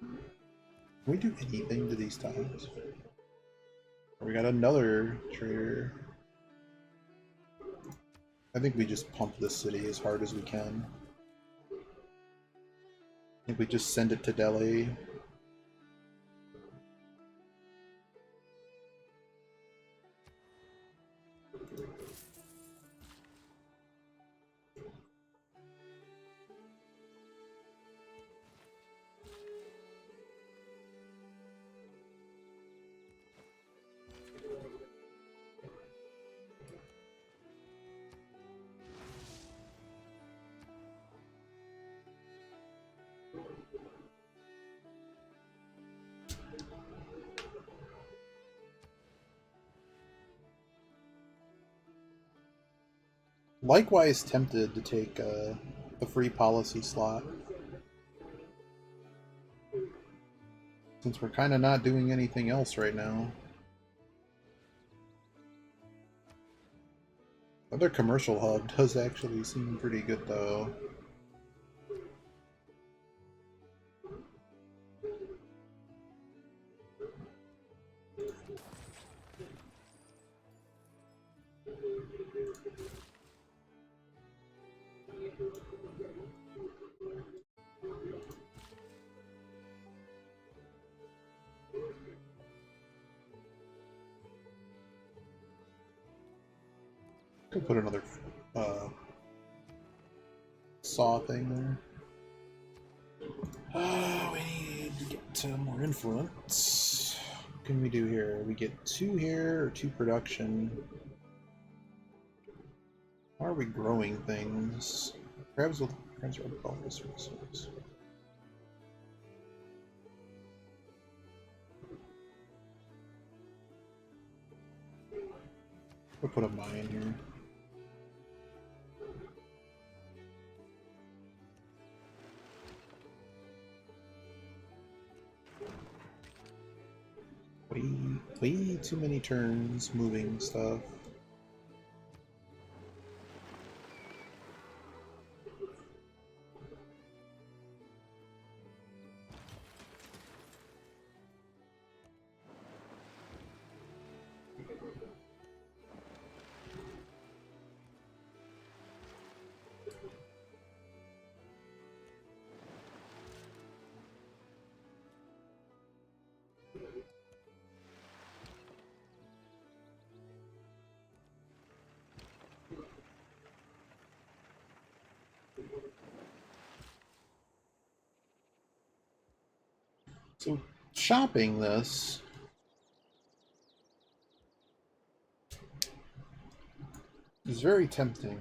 Can we do anything to these tiles? We got another trader. I think we just pump this city as hard as we can. I think we just send it to Delhi. Likewise tempted to take the free policy slot. Since we're kind of not doing anything else right now. Other commercial hub does actually seem pretty good though. Could put another saw thing there. We need to get more influence. What can we do here? We get 2 here or 2 production. How are we growing things? Crabs are bonus resource. We'll put a mine here. Way too many turns moving stuff. So shopping this is very tempting.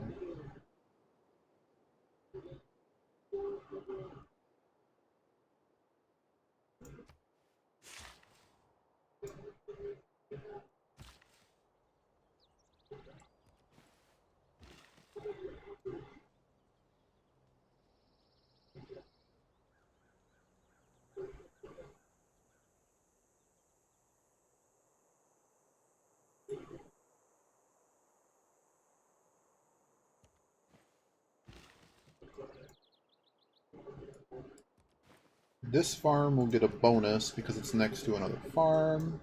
This farm will get a bonus because it's next to another farm.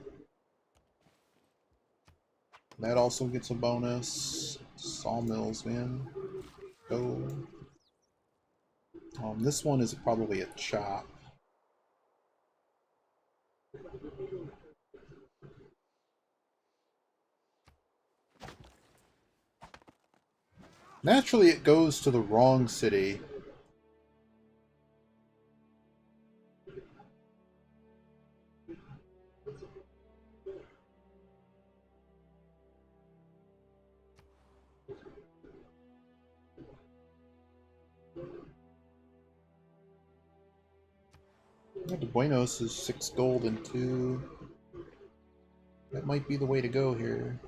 That also gets a bonus. Sawmills, man. Go. This one is probably a chop. Naturally, it goes to the wrong city. The Buenos is 6 gold and 2. That might be the way to go here.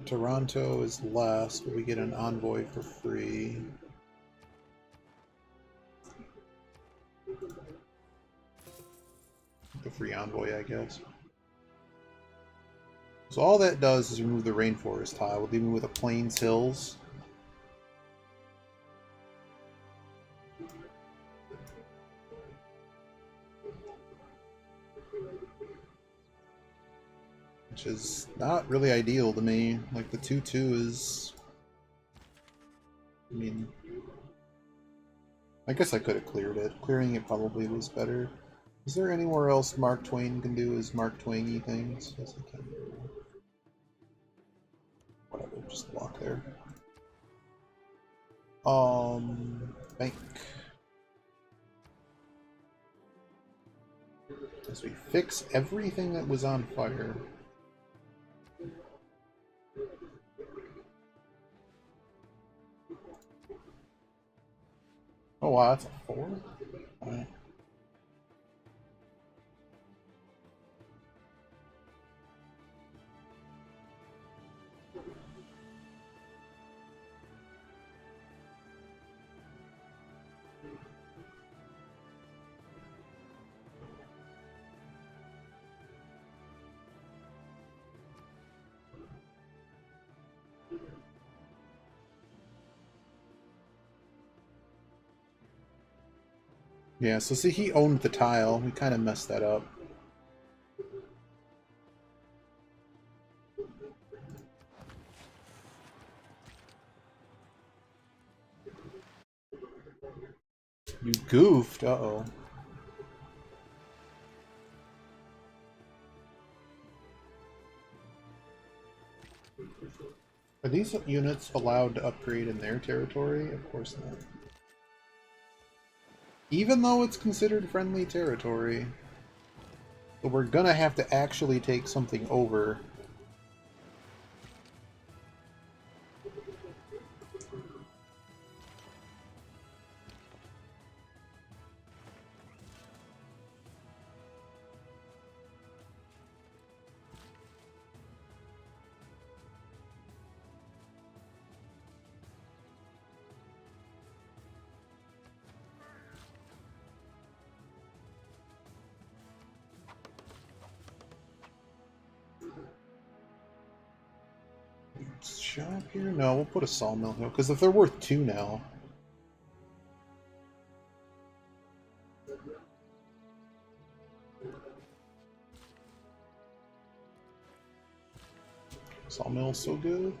Toronto is less, but we get an envoy for free. The free envoy, I guess. So all that does is remove the rainforest tile. We'll leave me with a plains hills. Which is not really ideal to me. Like the 2-2 is... I mean... I guess I could have cleared it. Clearing it probably was better. Is there anywhere else Mark Twain can do his Mark Twain-y things? Yes, I can. Whatever, just block there. Bank. As we fix everything that was on fire. Oh wow, that's a 4? Alright. Yeah, so see, he owned the tile. We kind of messed that up. You goofed. Uh-oh. Are these units allowed to upgrade in their territory? Of course not. Even though it's considered friendly territory. But we're gonna have to actually take something over. Shop here? No, we'll put a sawmill here, because if they're worth 2 now. Sawmill's so good.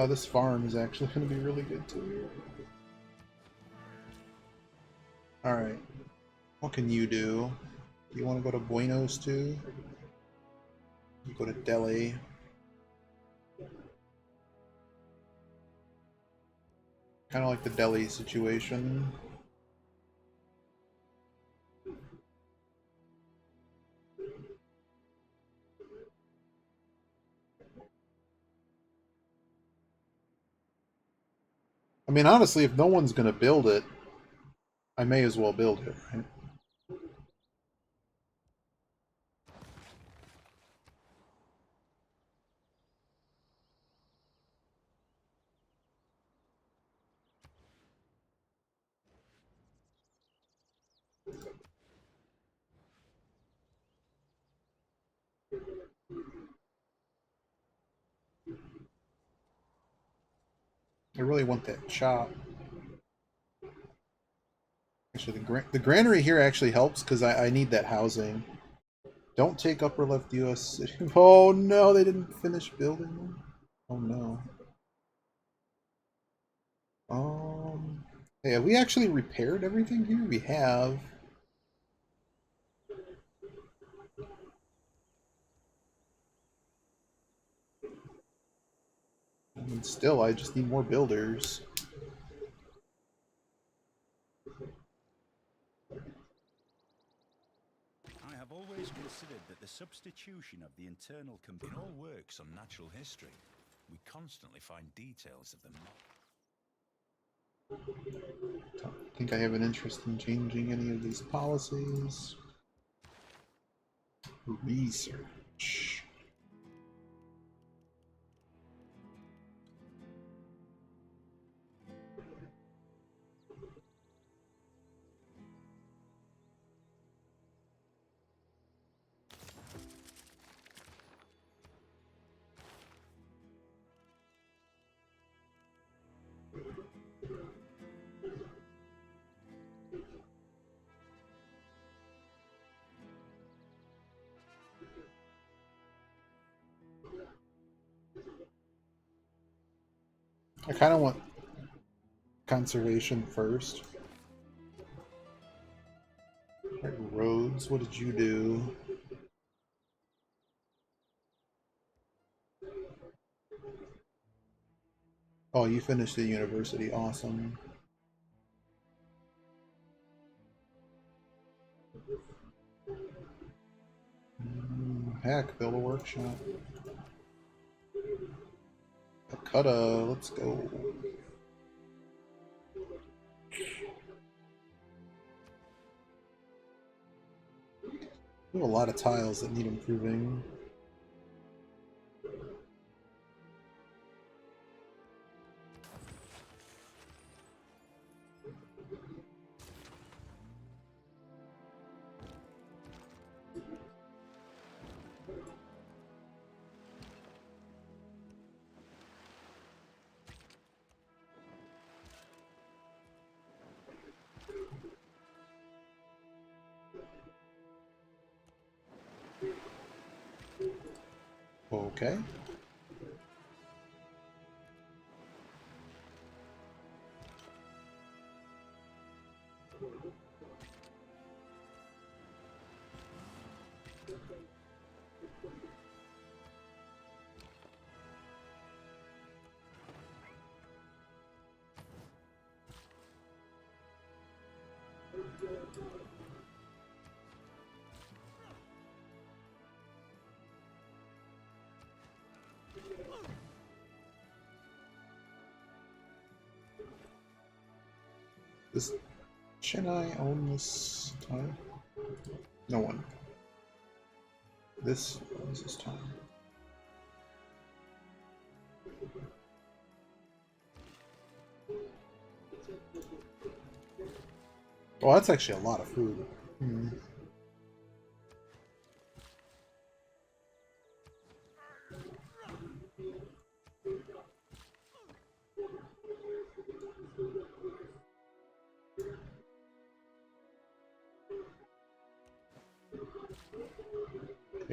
This farm is actually going to be really good too. Alright. What can you do? Do you want to go to Buenos too? You go to Delhi. Kind of like the Delhi situation. I mean, honestly, if no one's going to build it, I may as well build it, right? I really want that chop. Actually, the granary here actually helps because I need that housing. Don't take upper left U.S. city. Oh no, they didn't finish building them. Oh no. Hey, have we actually repaired everything here? We have. I mean, still, I just need more builders. I have always considered that the substitution of the internal in all works on natural history, we constantly find details of the Don't think I have an interest in changing any of these policies. Research. I kind of want conservation first. Right, roads, what did you do? Oh, you finished the university. Awesome. Heck, build a workshop. Akutta, let's go. We have a lot of tiles that need improving. Okay. This, can I own this time? No one. This owns this time. Well, that's actually a lot of food. Hmm.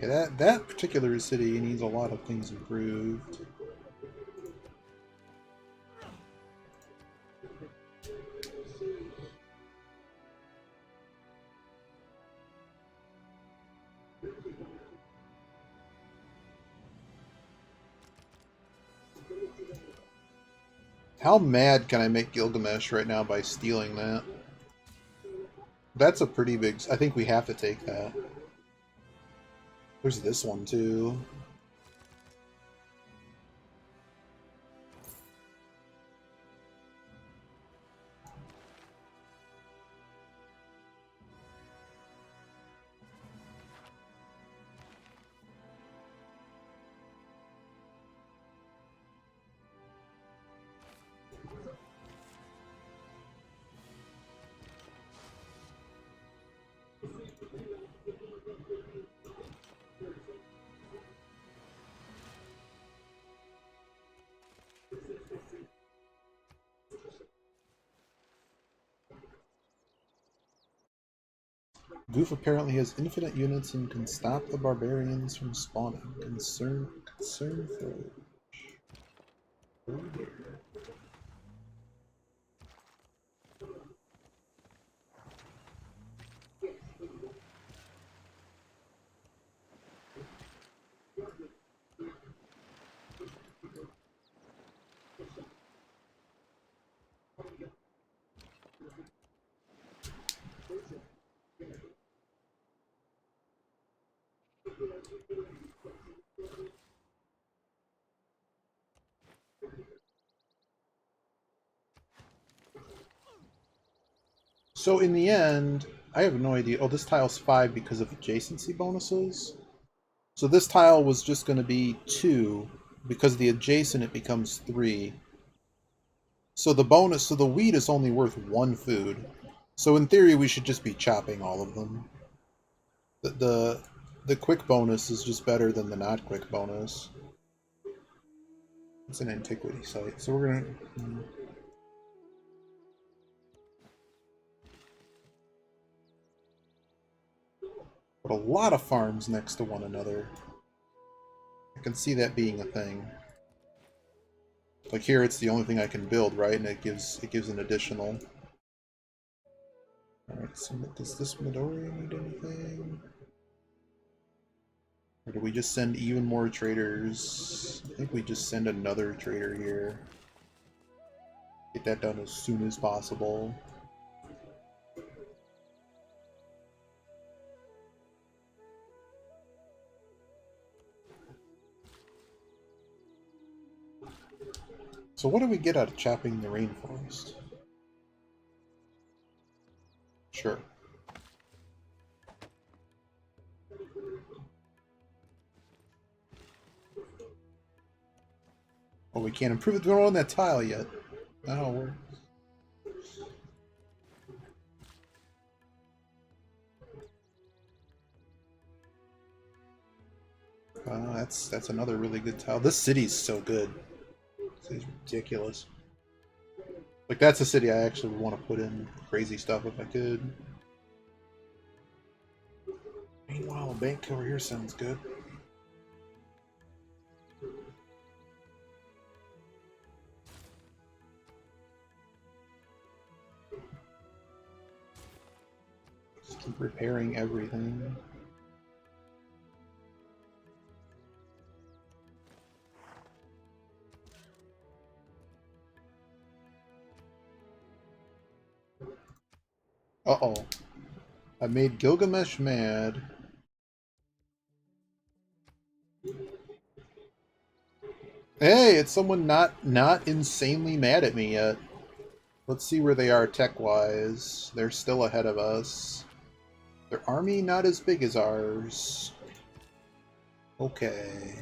Yeah, that particular city needs a lot of things improved. How mad can I make Gilgamesh right now by stealing that? That's a pretty big... I think we have to take that. There's this one, too. Goof apparently has infinite units and can stop the barbarians from spawning. Concern for... So in the end, I have no idea. Oh, this tile's 5 because of adjacency bonuses. So this tile was just going to be 2. Because of the adjacent, it becomes 3. So the bonus, so the wheat is only worth 1 food. So in theory, we should just be chopping all of them. The quick bonus is just better than the not quick bonus. It's an antiquity site, so we're gonna... But a lot of farms next to one another. I can see that being a thing. Like here, it's the only thing I can build, right? And it gives an additional. All right. So does this Midori need anything? Or do we just send even more traders? I think we just send another trader here. Get that done as soon as possible. So what do we get out of chopping the rainforest? Sure. Oh, we can't improve it. We don't own that tile yet. Oh, we're... That's another really good tile. This city's so good. This city's ridiculous. Like, that's a city I actually would want to put in crazy stuff if I could. Meanwhile, a bank over here sounds good. destroying everything. Uh-oh. I made Gilgamesh mad. Hey, it's someone not insanely mad at me yet. Let's see where they are tech-wise. They're still ahead of us. Their army not as big as ours. Okay.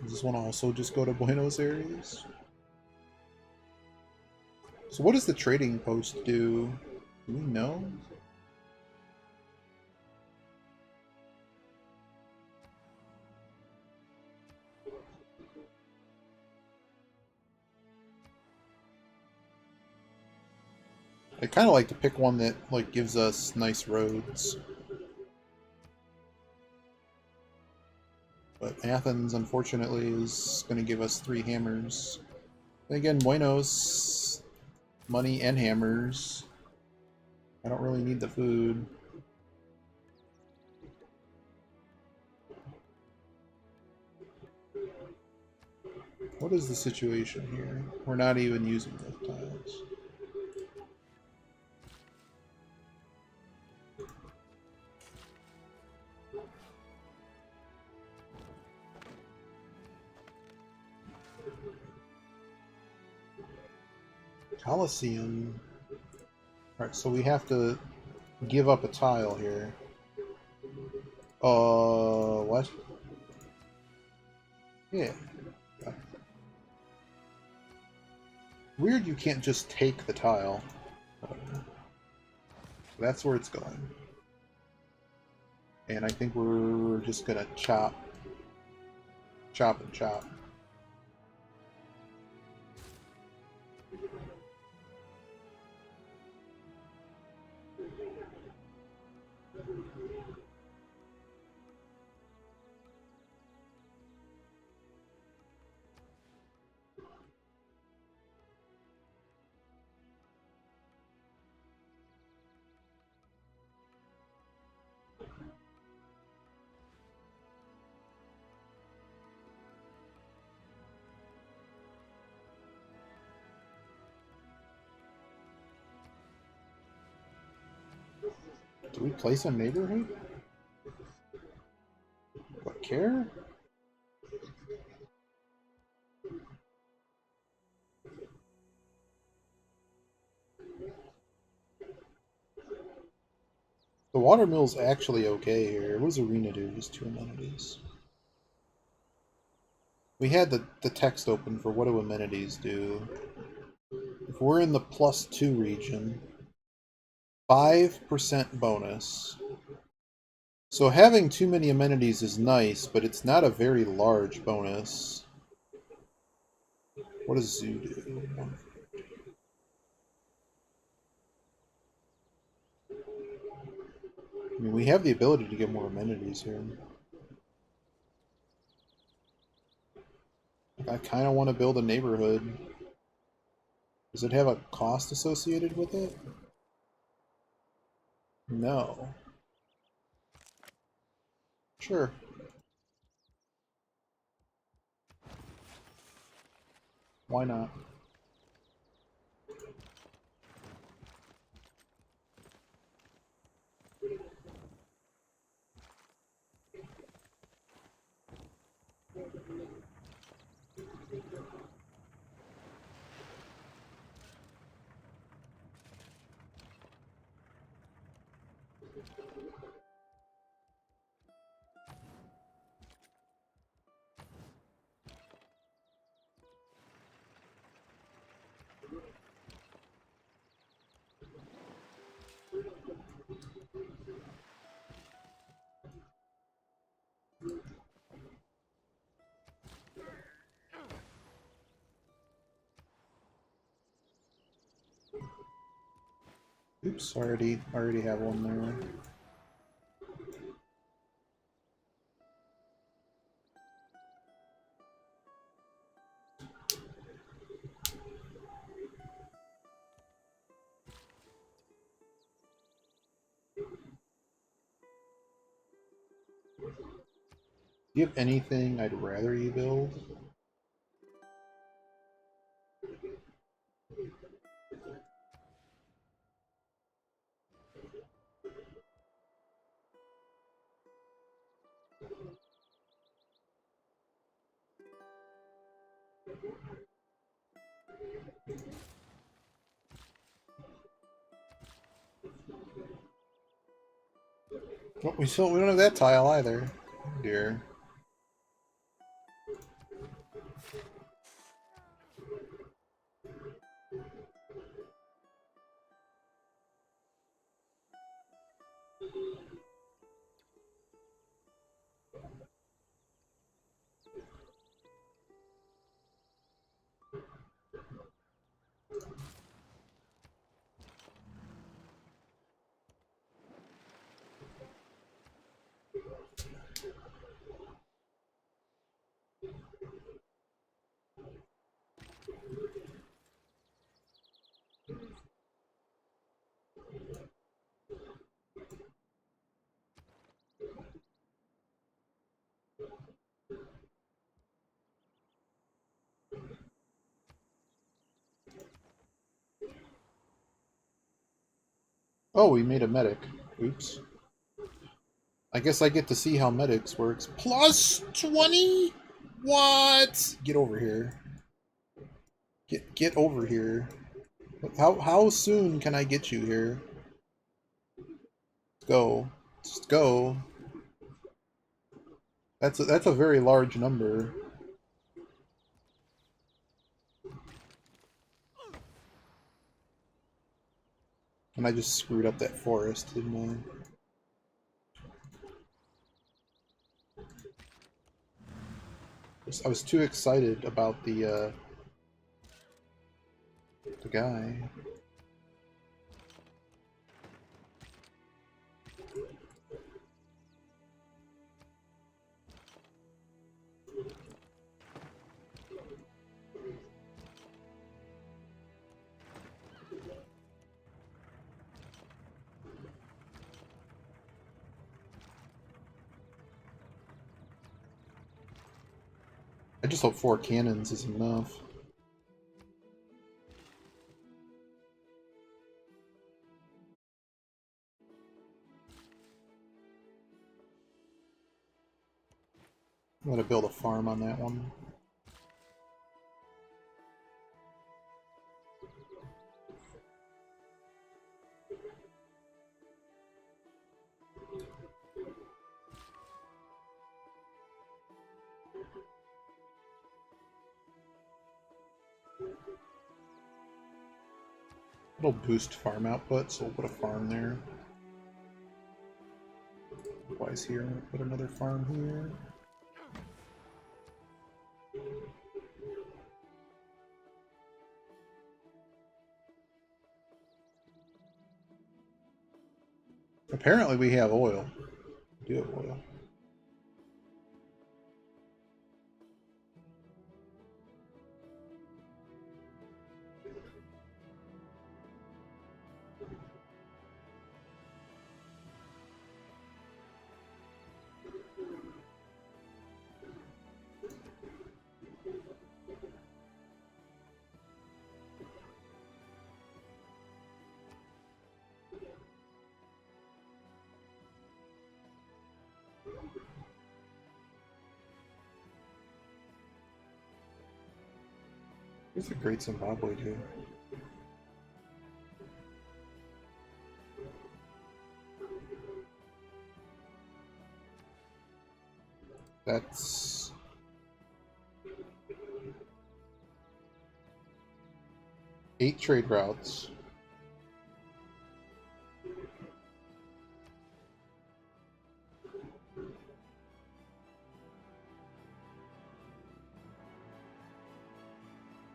Does this one also just go to Buenos Aires? So what does the trading post do? Do we know? I kind of like to pick one that like gives us nice roads. But Athens, unfortunately, is going to give us 3 hammers. And again, Buenos, money and hammers. I don't really need the food. What is the situation here? We're not even using those tiles. Colosseum. Alright, so we have to give up a tile here. What? Yeah. Weird you can't just take the tile. That's where it's going. And I think we're just gonna chop. Chop and chop. Do we place a neighborhood? What, care? The water mill's actually okay here. What does Arena do? Just 2 amenities. We had the text open for what do amenities do. If we're in the +2 region, 5% bonus. So having too many amenities is nice, but it's not a very large bonus. What does Zoo do? I mean, we have the ability to get more amenities here. I kind of want to build a neighborhood. Does it have a cost associated with it? No. Sure. Why not? Oops, already have one there. Do you have anything I'd rather you build? Oh, we don't have that tile either. Oh dear. Oh, we made a medic. Oops. I guess I get to see how medics works. Plus 20? What? Get over here. Get over here. How soon can I get you here? Let's go. Just go. That's a very large number. And I just screwed up that forest, didn't I was too excited about the guy. I just hope 4 cannons is enough. I'm gonna build a farm on that one. It'll boost farm output, so we'll put a farm there. Likewise here, put another farm here. Apparently we have oil. We do have oil. Here's a great Zimbabwe too. That's 8 trade routes.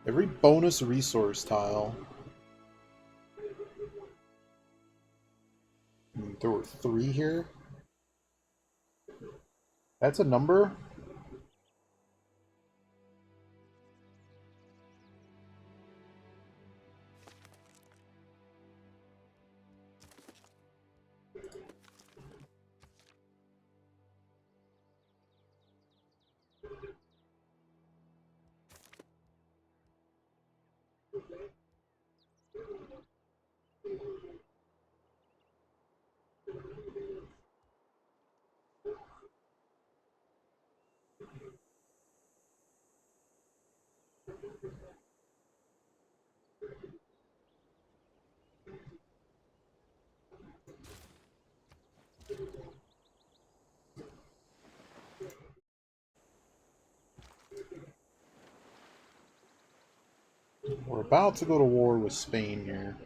Every bonus resource tile. There were 3 here. That's a number? We're about to go to war with Spain here.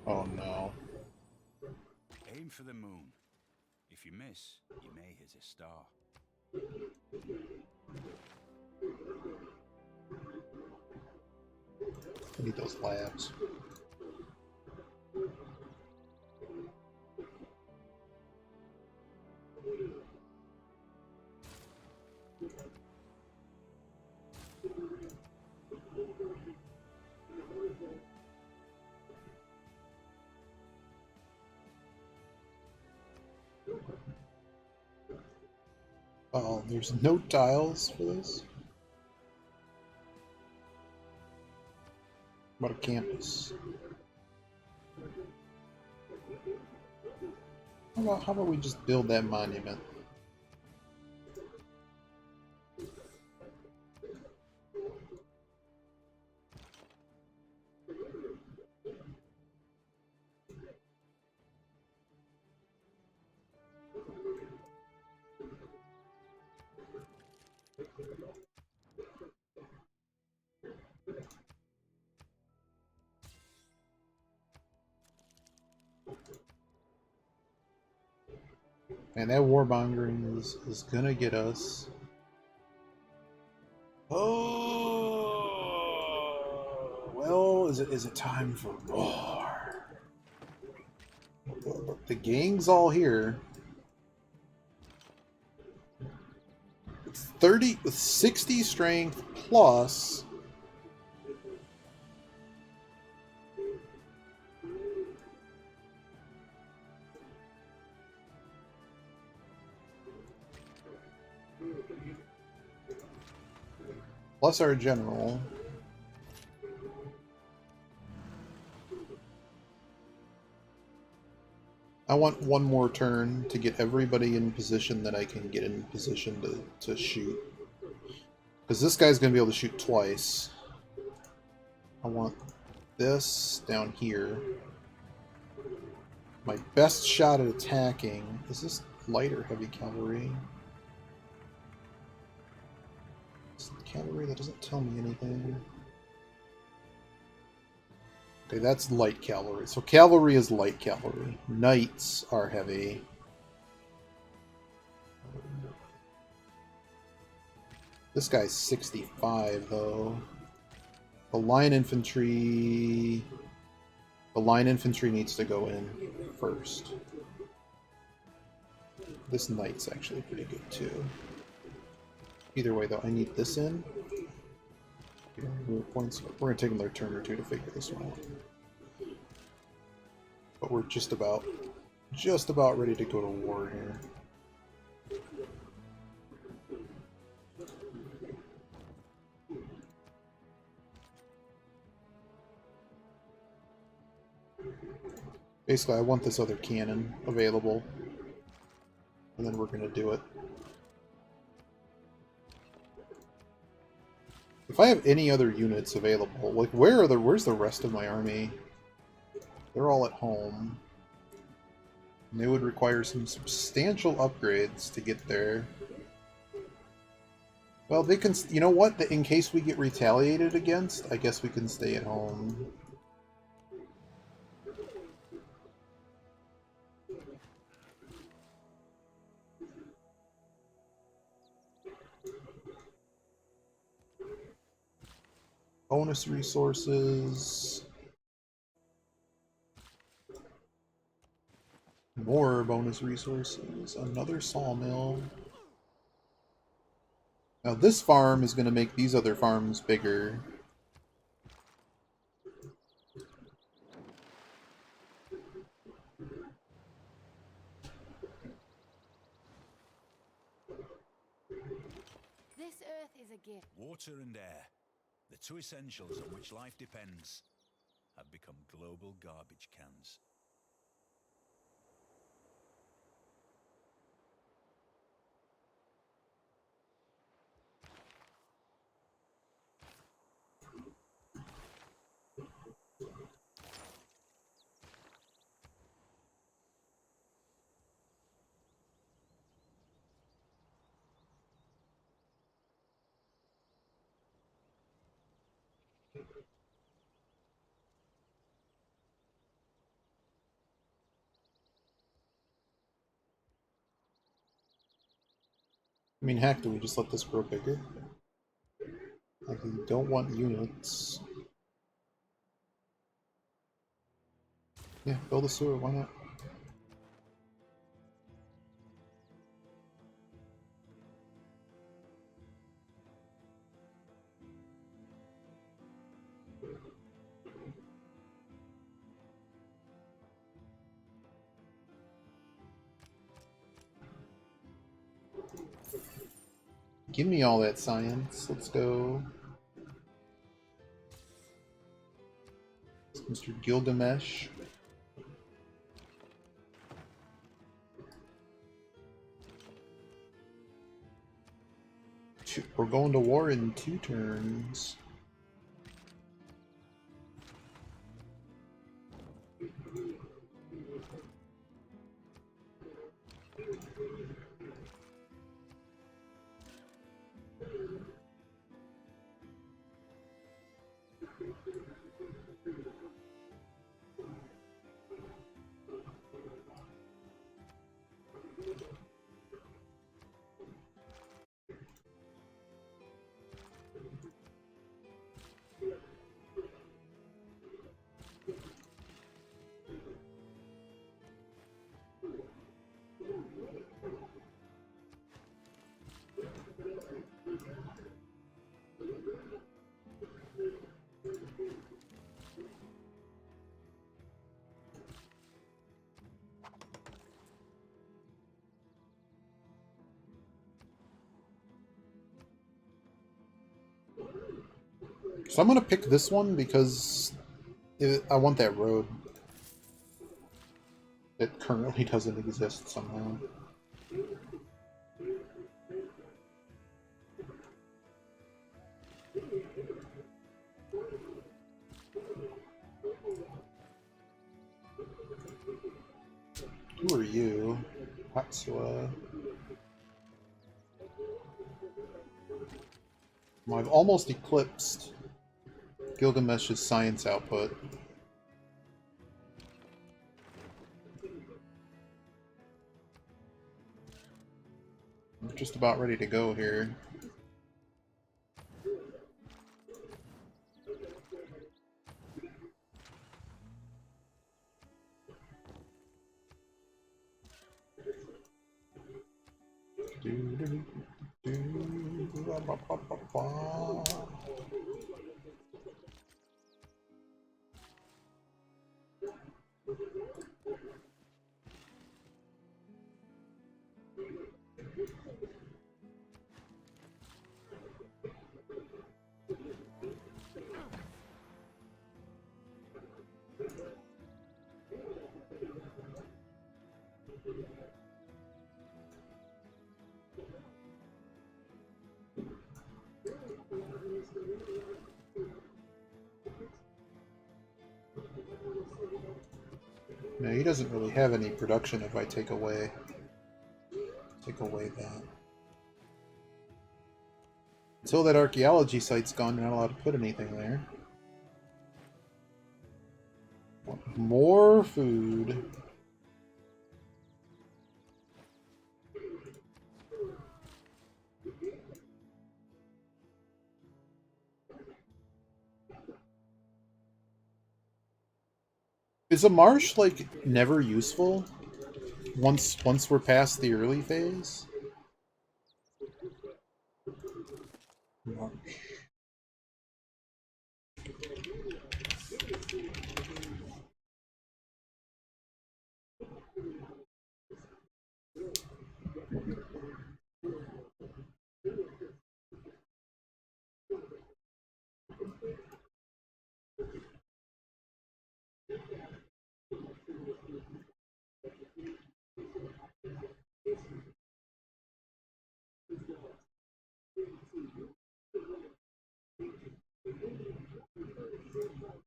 Oh no. Aim for the moon. If you miss, you may hit a star. I need those labs. Oh, there's no tiles for this? What a campus. How about we just build that monument? And that warmongering is gonna get us. Oh, well, is it time for war? The gang's all here. It's 30 with 60 strength plus. Plus our general. I want one more turn to get everybody in position that I can get in position to shoot. Because this guy's going to be able to shoot twice. I want this down here. My best shot at attacking... Is this light or heavy cavalry? It's cavalry, that doesn't tell me anything. Okay, that's light cavalry. So cavalry is light cavalry. Knights are heavy. This guy's 65, though. The line infantry... The line infantry needs to go in first. This knight's actually pretty good, too. Either way, though, I need this in. Points. We're going to take another turn or two to figure this one out. But we're just about ready to go to war here. Basically, I want this other cannon available, and then we're going to do it. If I have any other units available, like where's the rest of my army? They're all at home. And they would require some substantial upgrades to get there. Well, they can, you know what? In case we get retaliated against, I guess we can stay at home. Bonus resources. More bonus resources. Another sawmill. Now this farm is going to make these other farms bigger. This earth is a gift. Water and air, the two essentials on which life depends, have become global garbage cans. I mean, heck, do we just let this grow bigger? Like, we don't want units. Yeah, build a sewer, why not? Give me all that science. Let's go. Mr. Gilgamesh. We're going to war in 2 turns. So I'm gonna pick this one because I want that road. It currently doesn't exist somehow. Who are you? Hatsua. Well, I've almost eclipsed Gilgamesh's science output. I'm just about ready to go here. No, he doesn't really have any production if I take away that. Until that archaeology site's gone, you're not allowed to put anything there. More food. Is a marsh, like, never useful? Once we're past the early phase? Marsh.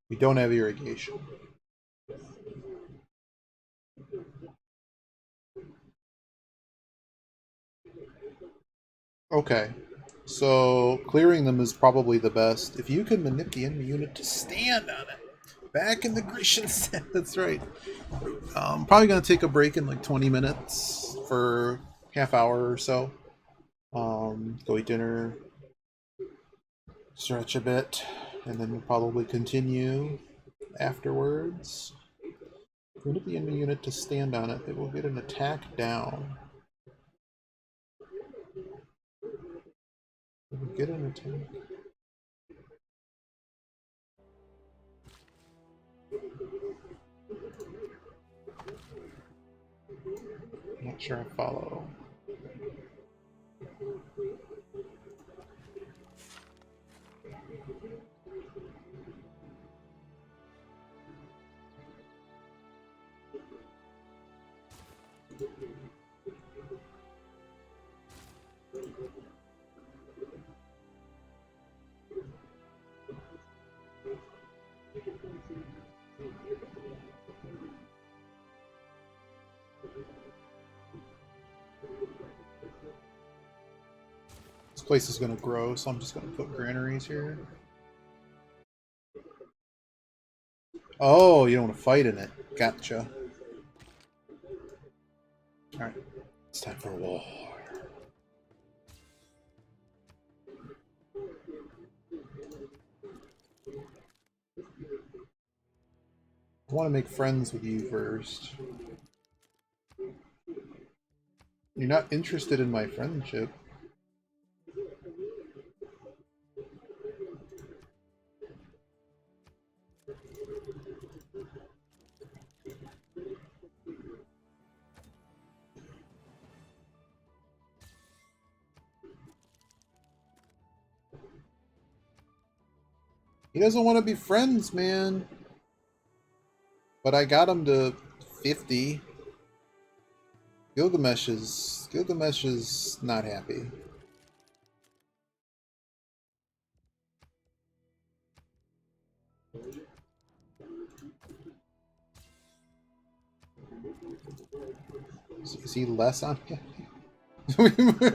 We don't have irrigation. Okay. So clearing them is probably the best. If you can manipulate the enemy unit to stand on it. Back in the Grecian set, that's right. Probably gonna take a break in like 20 minutes for half hour or so. Go eat dinner, stretch a bit, and then we'll probably continue afterwards. Manipulate the enemy unit to stand on it. It will get an attack down. It will get an attack. Not sure I follow. This place is going to grow, so I'm just going to put granaries here. Oh, you don't want to fight in it. Gotcha. Alright, it's time for war. I want to make friends with you first. You're not interested in my friendship. He doesn't want to be friends, man. But I got him to 50. Gilgamesh is not happy. Is he less unhappy?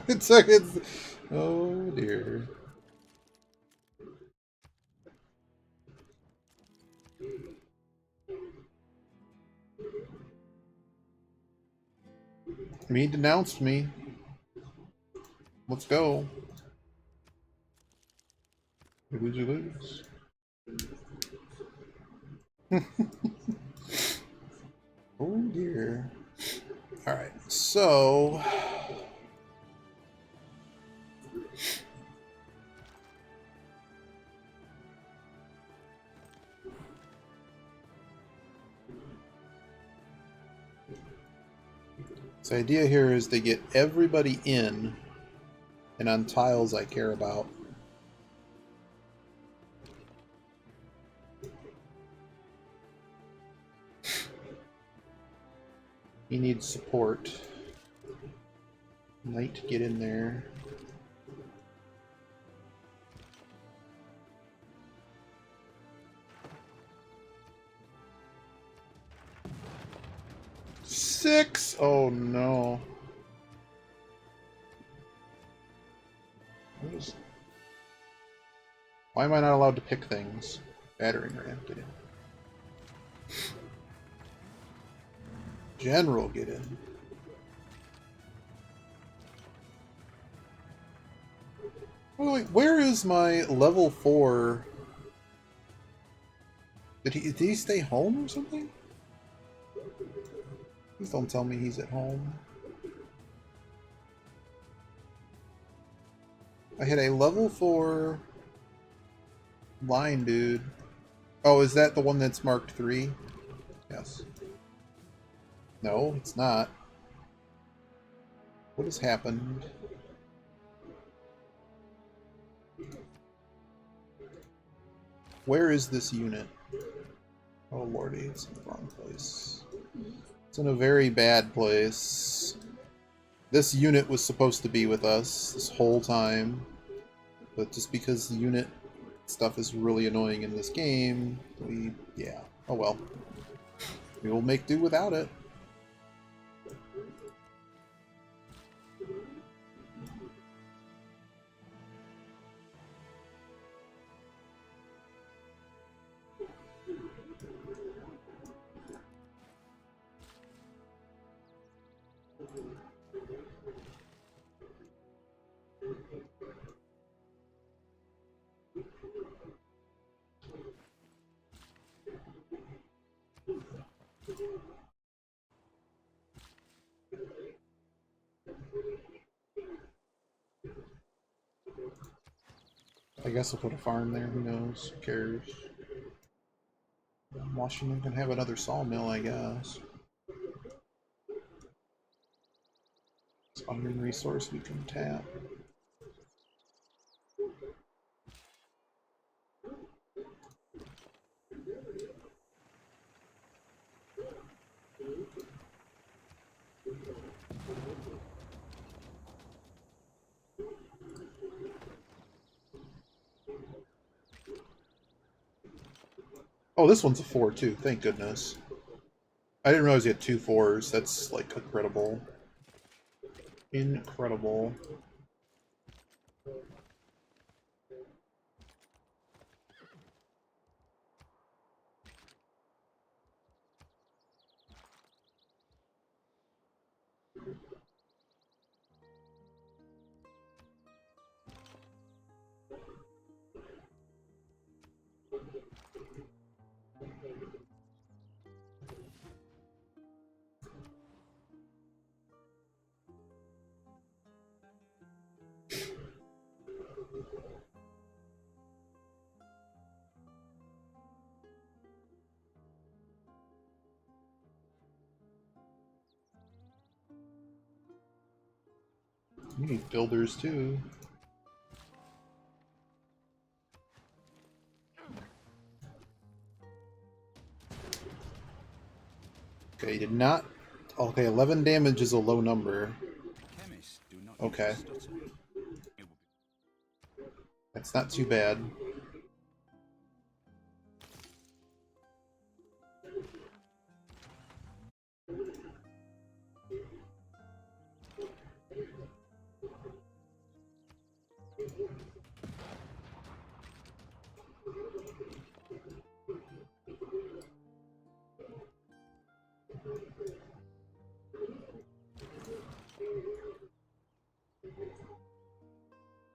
it's like it's oh dear. He denounced me. Let's go. You lose, you lose. Oh dear. Alright, so the idea here is to get everybody in and on tiles I care about. He needs support. Knight, get in there. Six! Oh no. Why am I not allowed to pick things? Battering ram, get in. General, get in. Oh, wait, where is my level 4? Did he stay home or something? Please don't tell me he's at home. I had a level 4 line dude. Oh, is that the one that's marked 3? Yes. No, it's not. What has happened? Where is this unit? Oh lordy, it's in the wrong place. It's in a very bad place. This unit was supposed to be with us this whole time, but just because the unit stuff is really annoying in this game, yeah, oh well. We will make do without it. I guess I'll put a farm there, who knows? Who cares? Washington can have another sawmill, I guess. It's an iron resource we can tap. Oh, this one's a 4 too, thank goodness. I didn't realize you had 2 4s. That's like incredible. Incredible. You need builders too. Okay, you did not. Okay, 11 damage is a low number. Chemists do not Okay. use a stutter. It will be That's not too bad.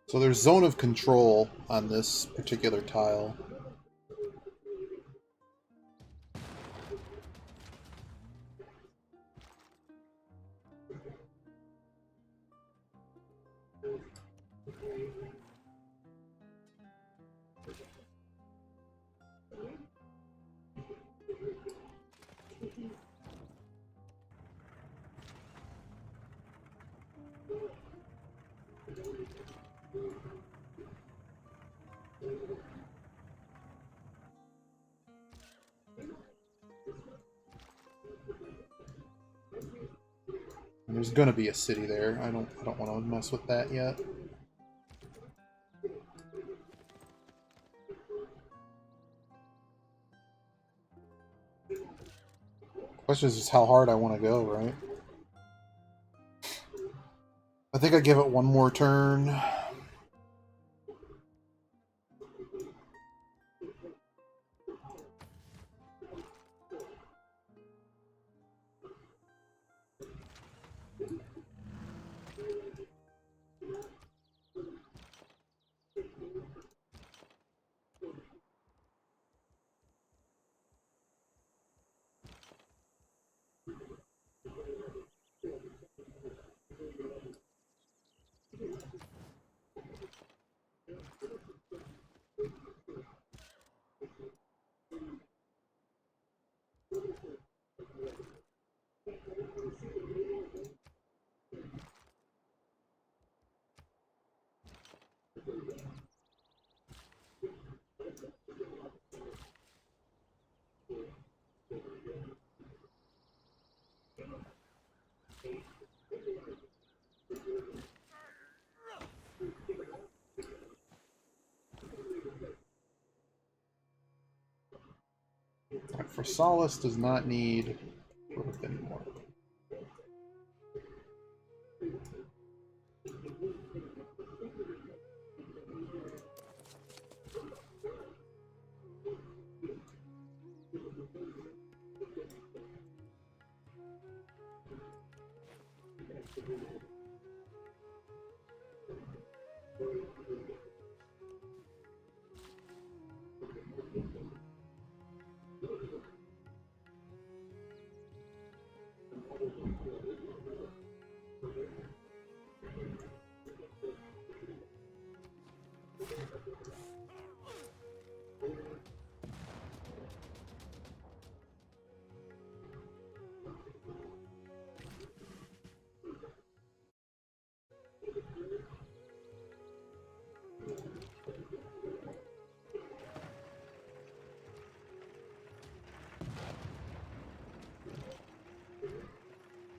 So there's zone of control on this particular tile. And there's gonna be a city there. I don't want to mess with that yet. Question is just how hard I want to go, right? I think I give it one more turn. Right, for Solace does not need growth anymore.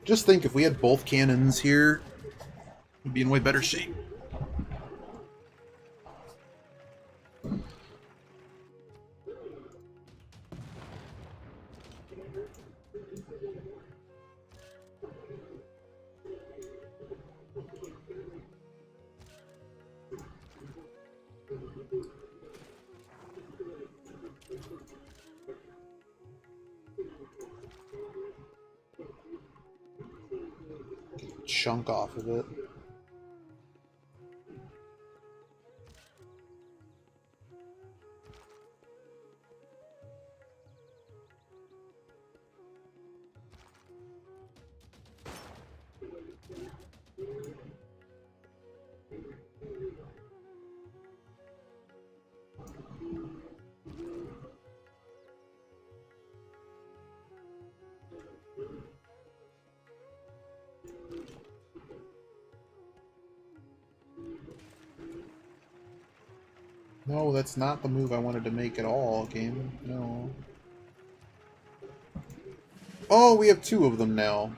Just think, if we had both cannons here, we'd be in way better shape. Chunk off of it. No, that's not the move I wanted to make at all, game. No. Oh, we have two of them now.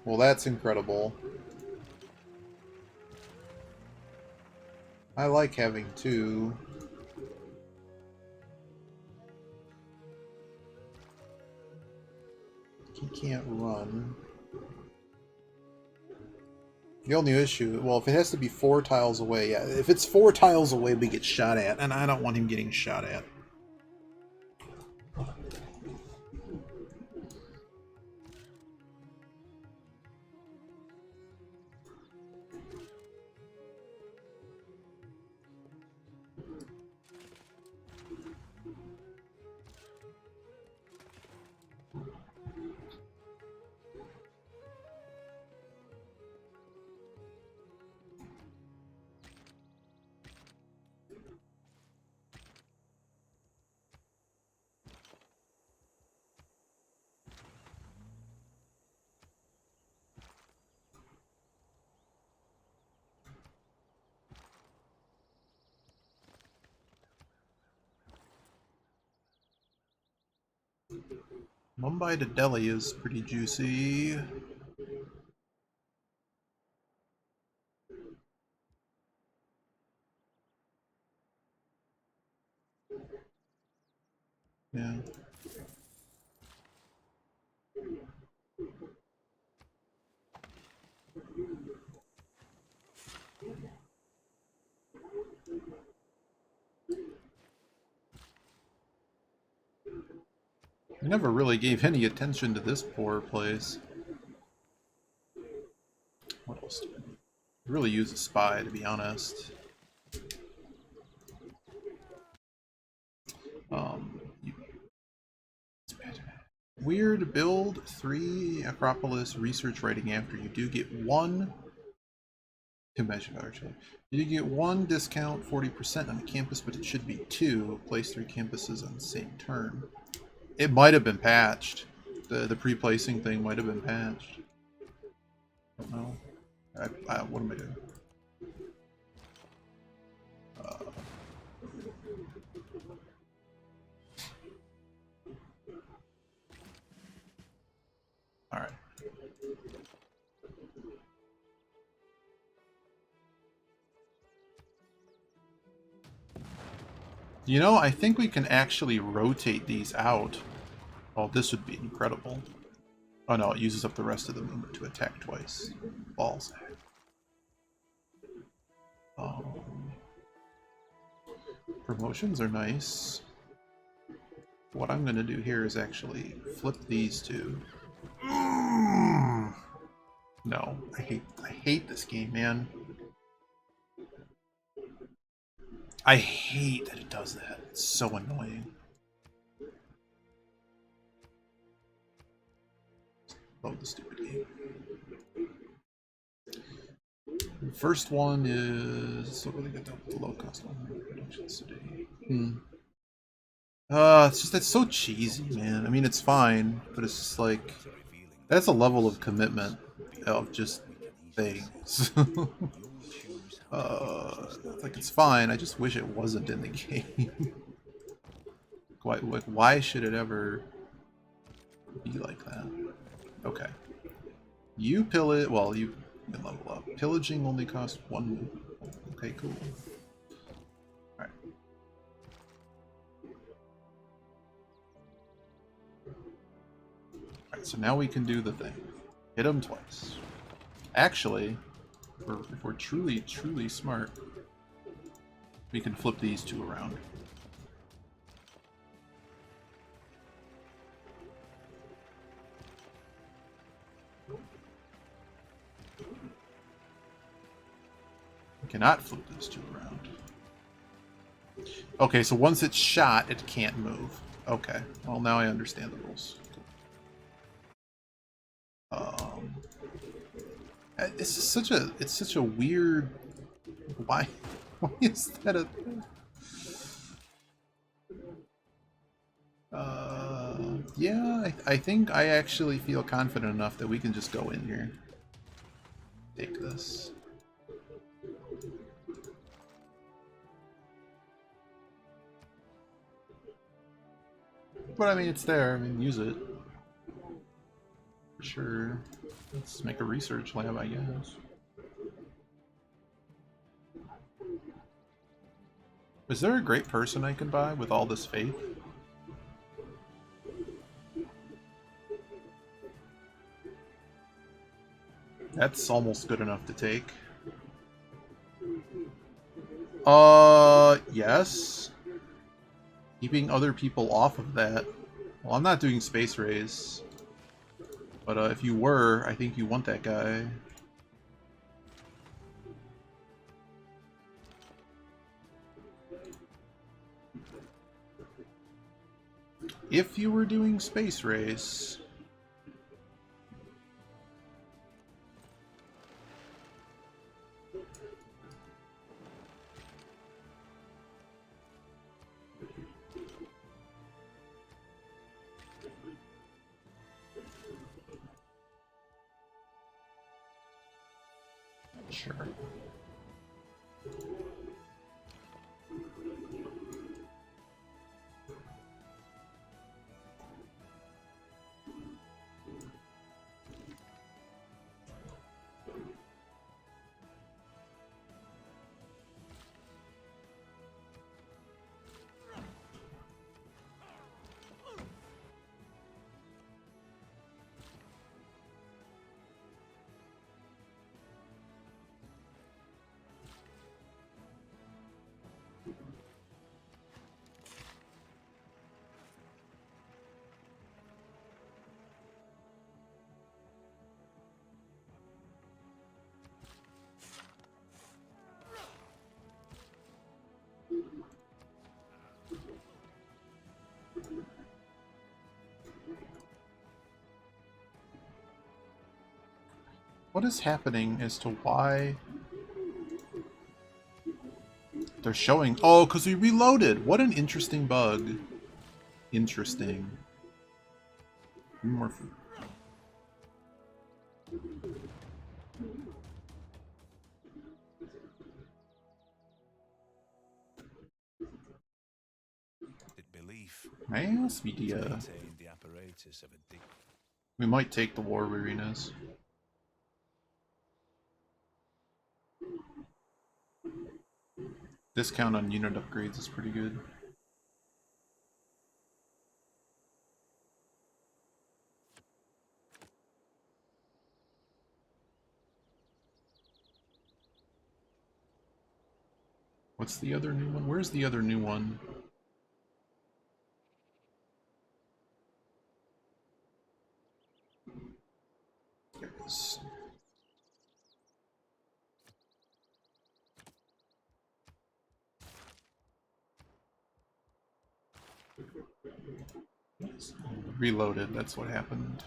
Well, that's incredible. I like having two. He can't run. The only issue, well, if it has to be 4 tiles away, yeah. If it's 4 tiles away, we get shot at, and I don't want him getting shot at. Mumbai to Delhi is pretty juicy. Yeah. I never really gave any attention to this poor place. What else do I need? I really use a spy, to be honest. You... Weird build 3 Acropolis research writing after. You do get 1 convention actually. You do get 1 discount 40% on the campus, but it should be 2. Place 3 campuses on the same turn. It might have been patched. The pre-placing thing might have been patched. I don't know. What am I doing? Alright. You know, I think we can actually rotate these out. Oh, this would be incredible. Oh no, it uses up the rest of the movement to attack twice. Balls. Promotions are nice. What I'm going to do here is actually flip these two. No, I hate this game, man. I hate that it does that. It's so annoying. Load the stupid game. The first one is so really good. The low cost one. Productions today. It's just that's so cheesy, man. I mean, it's fine, but it's just like that's a level of commitment of just things. Like it's fine. I just wish it wasn't in the game. Why should it ever be like that? Okay. You pillage. Well, you can level up. Pillaging only costs 1 move. Okay, cool. Alright. Alright, so now we can do the thing. Hit him twice. Actually, if we're truly, truly smart, we can flip these two around. We cannot flip these two around. Okay, so once it's shot, it can't move. Okay, well now I understand the rules. It's such a weird. Why? Why is that a? Yeah, I think I actually feel confident enough that we can just go in here. Take this. But I mean, it's there. I mean, use it. For sure. Let's make a research lab, I guess. Is there a great person I can buy with all this faith? That's almost good enough to take. Yes. Keeping other people off of that. Well, I'm not doing space race. But if you were, I think you want that guy. If you were doing space race... Sure. What is happening as to why they're showing... Oh, because we reloaded! What an interesting bug. Interesting. More food. Belief. Mass media. Maintain the apparatus of a We might take the war arenas. Discount on unit upgrades is pretty good. What's the other new one? Where's the other new one? There it is. Reloaded, that's what happened.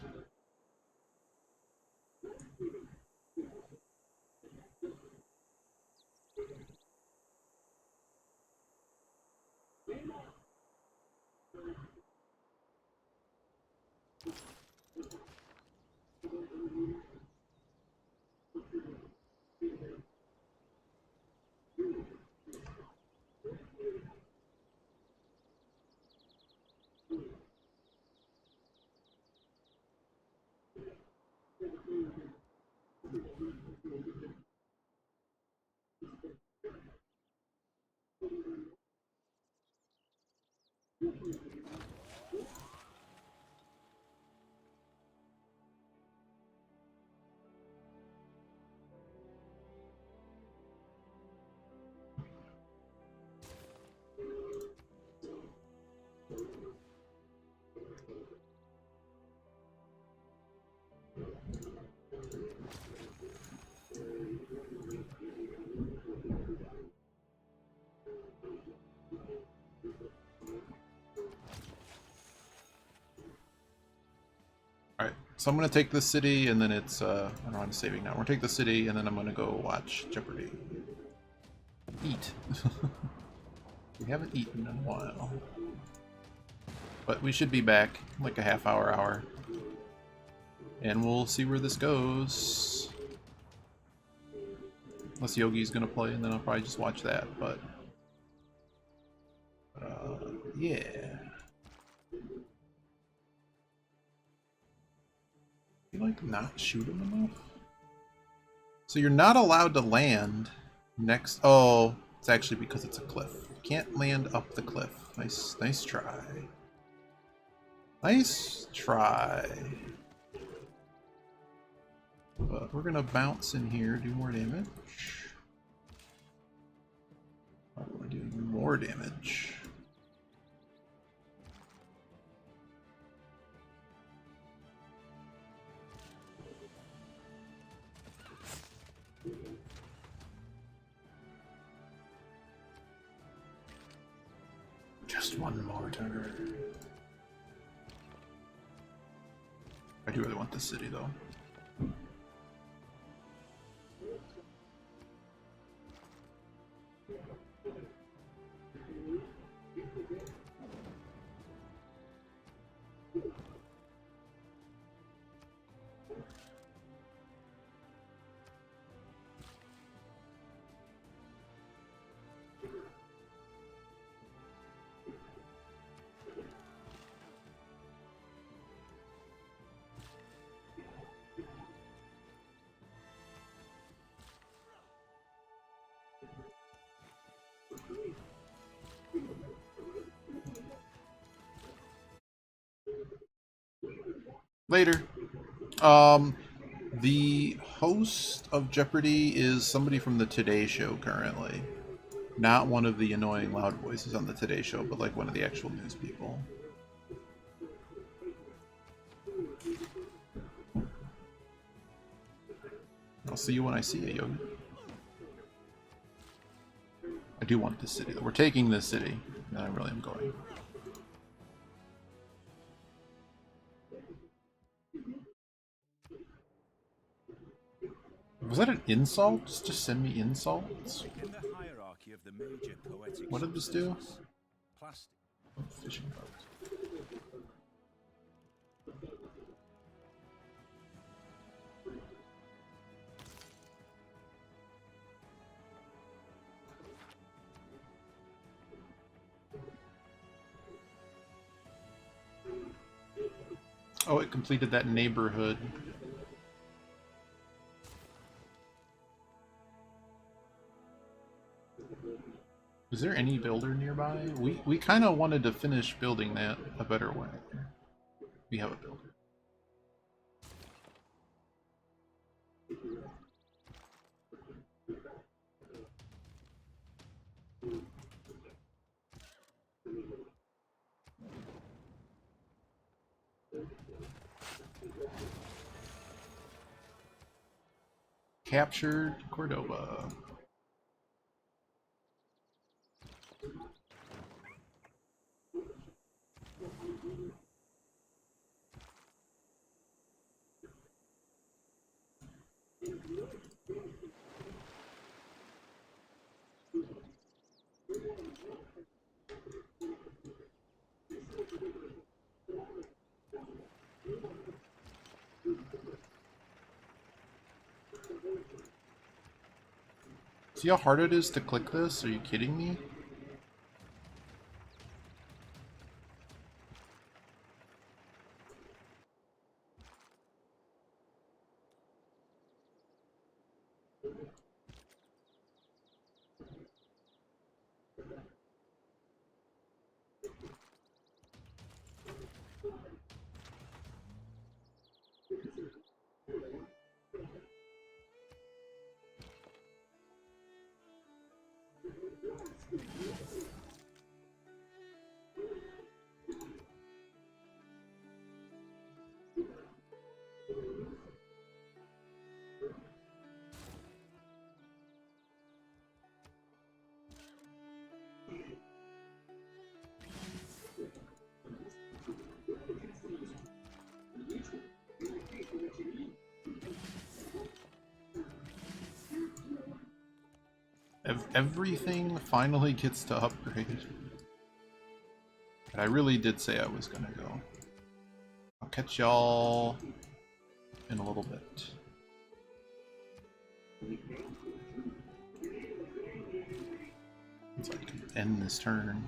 So I'm gonna take this city, and then it's I don't know, I'm saving now. We're gonna take the city, and then I'm gonna go watch Jeopardy. Eat. We haven't eaten in a while. But we should be back in like a half hour. And we'll see where this goes. Unless Yogi's gonna play, and then I'll probably just watch that, but... yeah. You like not shoot him enough? So you're not allowed to land next... oh, it's actually because it's a cliff. You can't land up the cliff. Nice try. Nice try. But we're gonna bounce in here, do more damage. I want to do more damage. Just one more turn. I do really want this city, though. Later. The host of Jeopardy is somebody from the Today Show currently. Not one of the annoying loud voices on the Today Show, but like one of the actual news people. I'll see you when I see you, Yogi. I do want this city, though. We're taking this city, and I really am going. Was that an insult? Just send me insults? In the hierarchy of the major poetic What did this do? plastic. Oh, fishing boat. Oh, it completed that neighborhood. Is there any builder nearby? We kind of wanted to finish building that a better way. We have a builder. Captured Cordoba. See how hard it is to click this? Are you kidding me? everything finally gets to upgrade. But I really did say I was gonna go. I'll catch y'all in a little bit. So I can end this turn.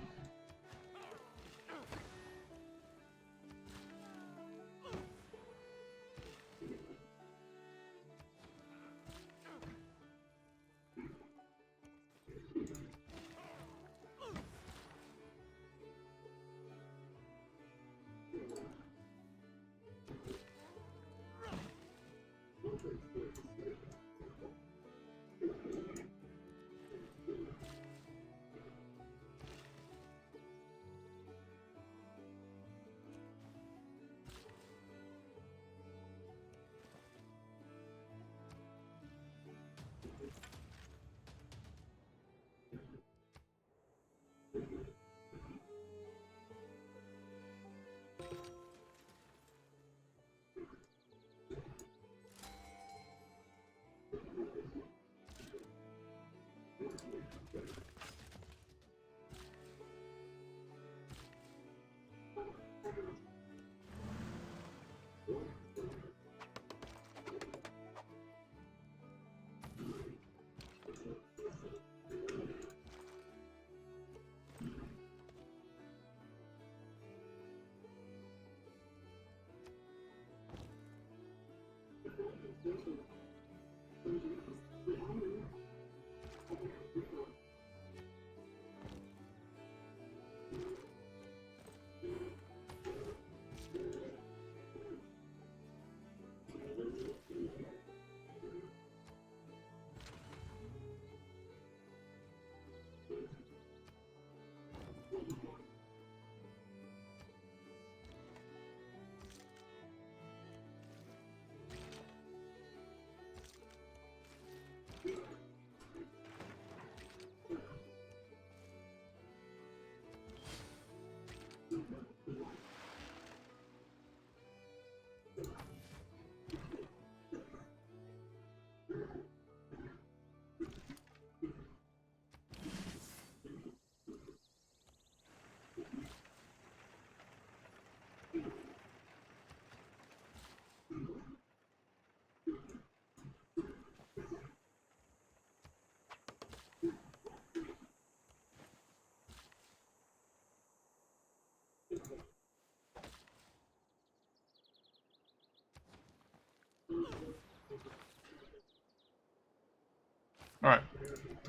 Alright.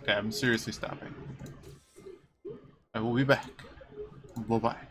Okay, I'm seriously stopping. I will be back. Bye-bye.